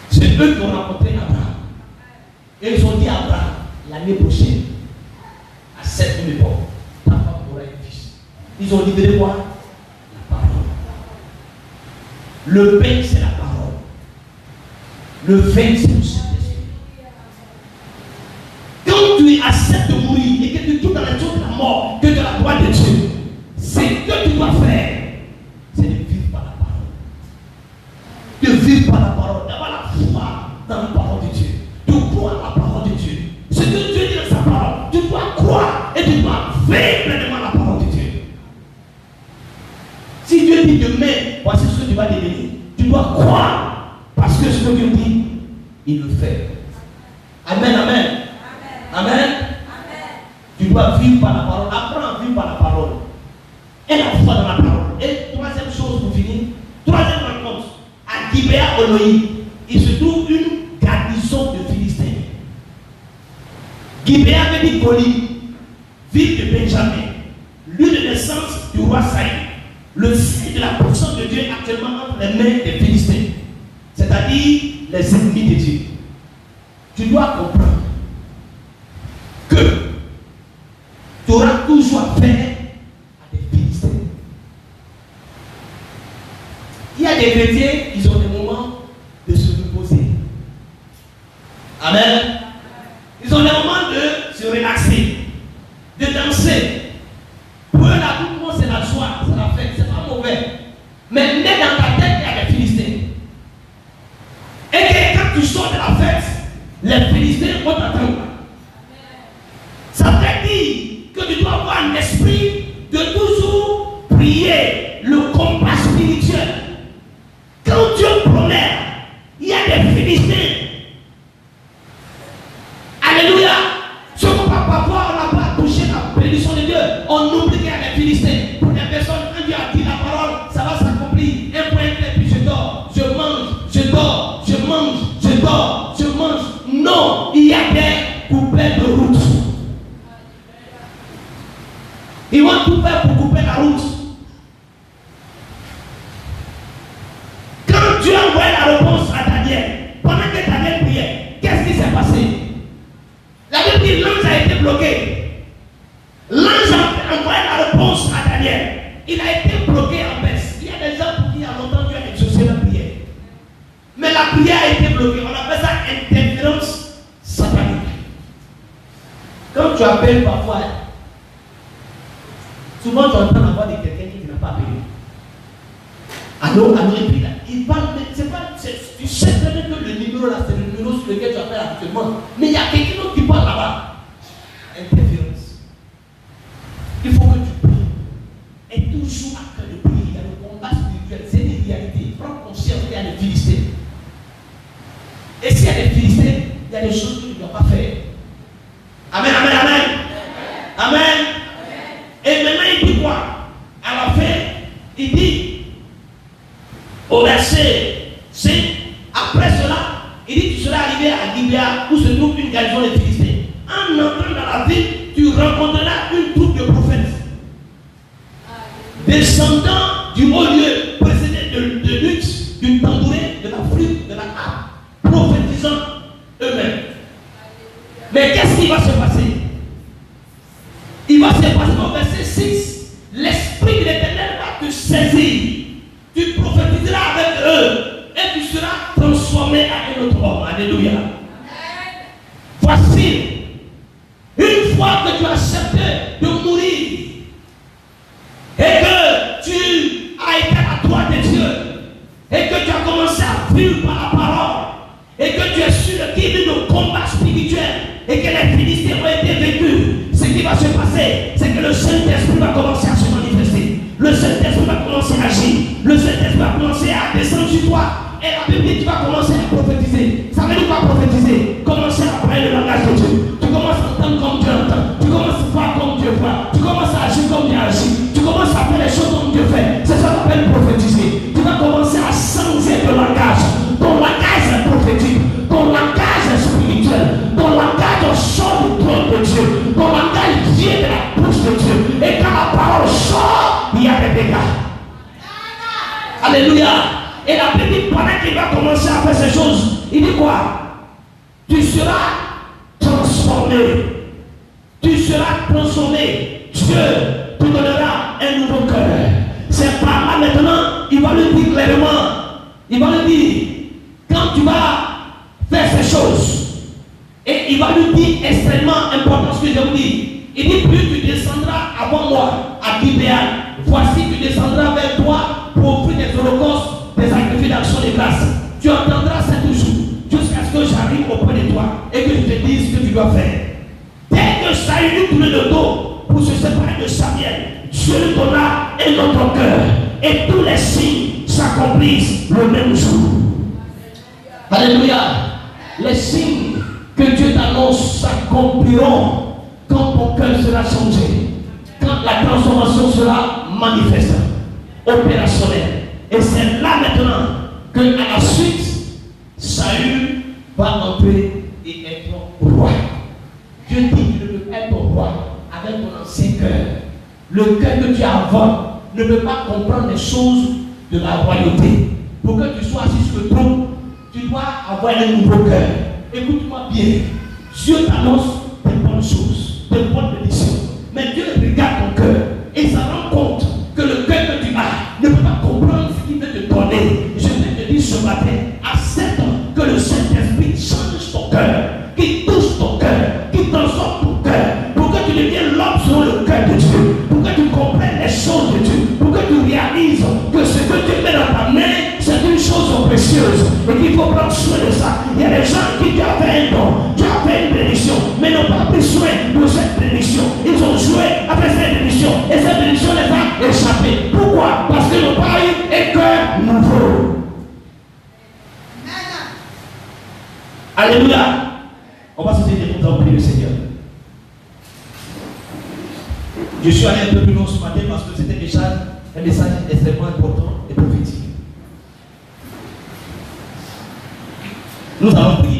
C'est eux qui ont rencontré Abraham. Et ils ont dit à Abraham, l'année prochaine, à cette même époque, ta femme aura un fils. Ils ont libéré quoi? La parole. Le pain, c'est la parole. Le vin, c'est le Saint-Esprit. Quand tu acceptes de mourir et que tu tournes dans la chose de la mort, que de la gloire de Dieu, c'est que tu dois faire, c'est de vivre par la parole. De vivre par la parole, d'avoir la foi dans la parole de Dieu, de croire la parole de Dieu. Ce que Dieu dit dans sa parole, tu dois croire et tu dois vivre pleinement la parole de Dieu. Si Dieu dit demain, voici ce que tu vas devenir, tu dois croire parce que ce que Dieu dit, il le fait. Amen, amen. Amen. Amen. Tu dois vivre par la parole. Apprends à vivre par la parole. Et la foi dans la parole. Et troisième chose pour finir, troisième rencontre, à Gibéa Oloï, il se trouve une garnison de Philistins. Gibéa veut dire Goli, ville de Benjamin, lieu de naissance du roi Saïd, le signe de la puissance de Dieu actuellement entre les mains des Philistins, c'est-à-dire les ennemis de Dieu. Tu dois comprendre que tu auras toujours affaire à des Philistins. Il y a des chrétiens, ils ont des moments de se reposer. Amen. Ils ont des moments de se relaxer, de danser. Pour eux, là, tout le monde, c'est la joie, c'est la fête, c'est pas mauvais. Mais dans ta tête, il y a des Philistins. Et que quand tu sors de la fête, les Philistins vont t'attendre. Ça veut dire que tu dois avoir un esprit de toujours prier le combat spirituel. Quand Dieu promet, il y a des Philistins. Alléluia. Ce qu'on va pas voir, on n'a pas touché la bénédiction de Dieu. On oublie qu'il y a des Philistins. Pour les personnes, quand Dieu a dit la parole, ça va s'accomplir. Un point, et puis je dors, je mange, je dors, je mange, je dors, je mange. Non, il y a des coupeurs de route. Ils vont tout faire pour couper la route. Quand Dieu a envoyé la réponse à Daniel, pendant que Daniel priait, qu'est-ce qui s'est passé? La Bible dit l'ange a été bloqué. L'ange a envoyé la réponse à Daniel. Il a été bloqué en baisse. Il y a des gens pour qui il y a longtemps Dieu a exaucé la prière. Mais la prière a été bloquée. On appelle ça interférence satanique. Quand tu appelles parfois, souvent tu entends la voix de quelqu'un qui n'a pas appelé. Allô, et puis là, il parle, mais c'est pas, tu sais très bien que le numéro là, c'est le numéro sur lequel tu appelles habituellement. Mais il y a quelqu'un d'autre qui parle là-bas. Interférence. Il faut que tu pries. Et toujours à cœur de prier. Il y a le combat spirituel, c'est des réalités. Prends conscience qu'il y a des Philistins. Et s'il y a des Philistins, il y a des choses que tu ne dois pas faire. Amen, amen, amen. Amen. Amen. Et maintenant, il dit quoi? À la fin, il dit, au verset 5, après cela, il dit, tu seras arrivé à Gibéa, où se trouve une garnison de Philistins. En entrant dans la ville, tu rencontreras une troupe de prophètes. Descendant du haut lieu, précédé de lutte, d'une tambourin, de la flûte, de la harpe, prophétisant eux-mêmes. Mais qu'est-ce qui va se passer? spirituelle et que les Philistins ont été vaincus, ce qui va se passer, c'est que le Saint-Esprit va commencer à se manifester. Le Saint-Esprit va commencer à agir. Le Saint-Esprit va commencer à descendre sur toi. Et la Bible dit que tu vas commencer à prophétiser. Ça veut dire quoi prophétiser? Commencer à parler le langage de Dieu. Tu commences à entendre comme Dieu entend. Tu commences à voir comme Dieu voit. Tu commences à agir comme Dieu agit. Tu commences à faire les choses comme Dieu fait. C'est ça qu'on appelle prophétiser. Tu vas commencer à changer de langage. Ton langage est prophétique. Ton langage est spirituel. Ton langage sort du trône de Dieu. Ton langage vient de la bouche de Dieu. Et quand la parole sort, il y a des dégâts. Alléluia. Et la Bible dit, pendant qu'il va commencer à faire ces choses, il dit quoi? Tu seras transformé. Tu seras transformé. Dieu te donnera un nouveau cœur. C'est par là maintenant, il va le dire clairement. Il va le dire, quand tu vas faire ces choses, et il va lui dire extrêmement important ce que je vous dis. Il dit, plus tu descendras avant moi à Gibéa, voici tu descendras vers toi pour offrir des holocaustes, des sacrifices d'action de grâce. Tu entendras ça toujours, jusqu'à ce que j'arrive auprès de toi et que je te dise ce que tu dois faire. Dès que Saül lui tourne le dos pour se séparer de Samuel, Dieu lui donna un autre cœur et tous les signes s'accomplissent le même jour. Alléluia. Les signes que Dieu t'annonce s'accompliront quand ton cœur sera changé, quand la transformation sera manifeste, opérationnelle. Et c'est là maintenant que à la suite, Saül va entrer et être roi. Dieu dit que tu ne peux être roi avec ton ancien cœur. Le cœur que tu as avant ne peut pas comprendre les choses de la royauté. Pour que tu sois assis sur le trône, tu dois avoir un nouveau cœur. Écoute-moi bien. Dieu t'annonce des bonnes choses, des bonnes bénédictions. Mais Dieu regarde ton cœur et il s'en rend compte que le cœur que tu as ne peut pas comprendre ce qu'il veut te donner. Je vais te dire ce matin, accepte que le Saint-Esprit change ton cœur, qu'il touche ton cœur, qu'il transforme ton cœur, pour que tu deviennes l'homme selon le cœur de Dieu, pour que tu comprennes les choses de Dieu, pour que tu réalises que ce que tu mets dans ta main, c'est une chose précieuse et qu'il faut prendre soin de ça. Il y a des gens qui avaient un don, qui avaient une bénédiction, mais n'ont pas pris soin de cette bénédiction. Ils ont joué avec cette bénédiction et cette bénédiction les a échappé. Pourquoi? Parce qu'ils n'ont pas eu un cœur nouveau. Alléluia. On va se dire des mots le Seigneur. Je suis allé un peu plus loin ce matin parce que c'était déjà un message extrêmement important et prophétique. Nous allons prier.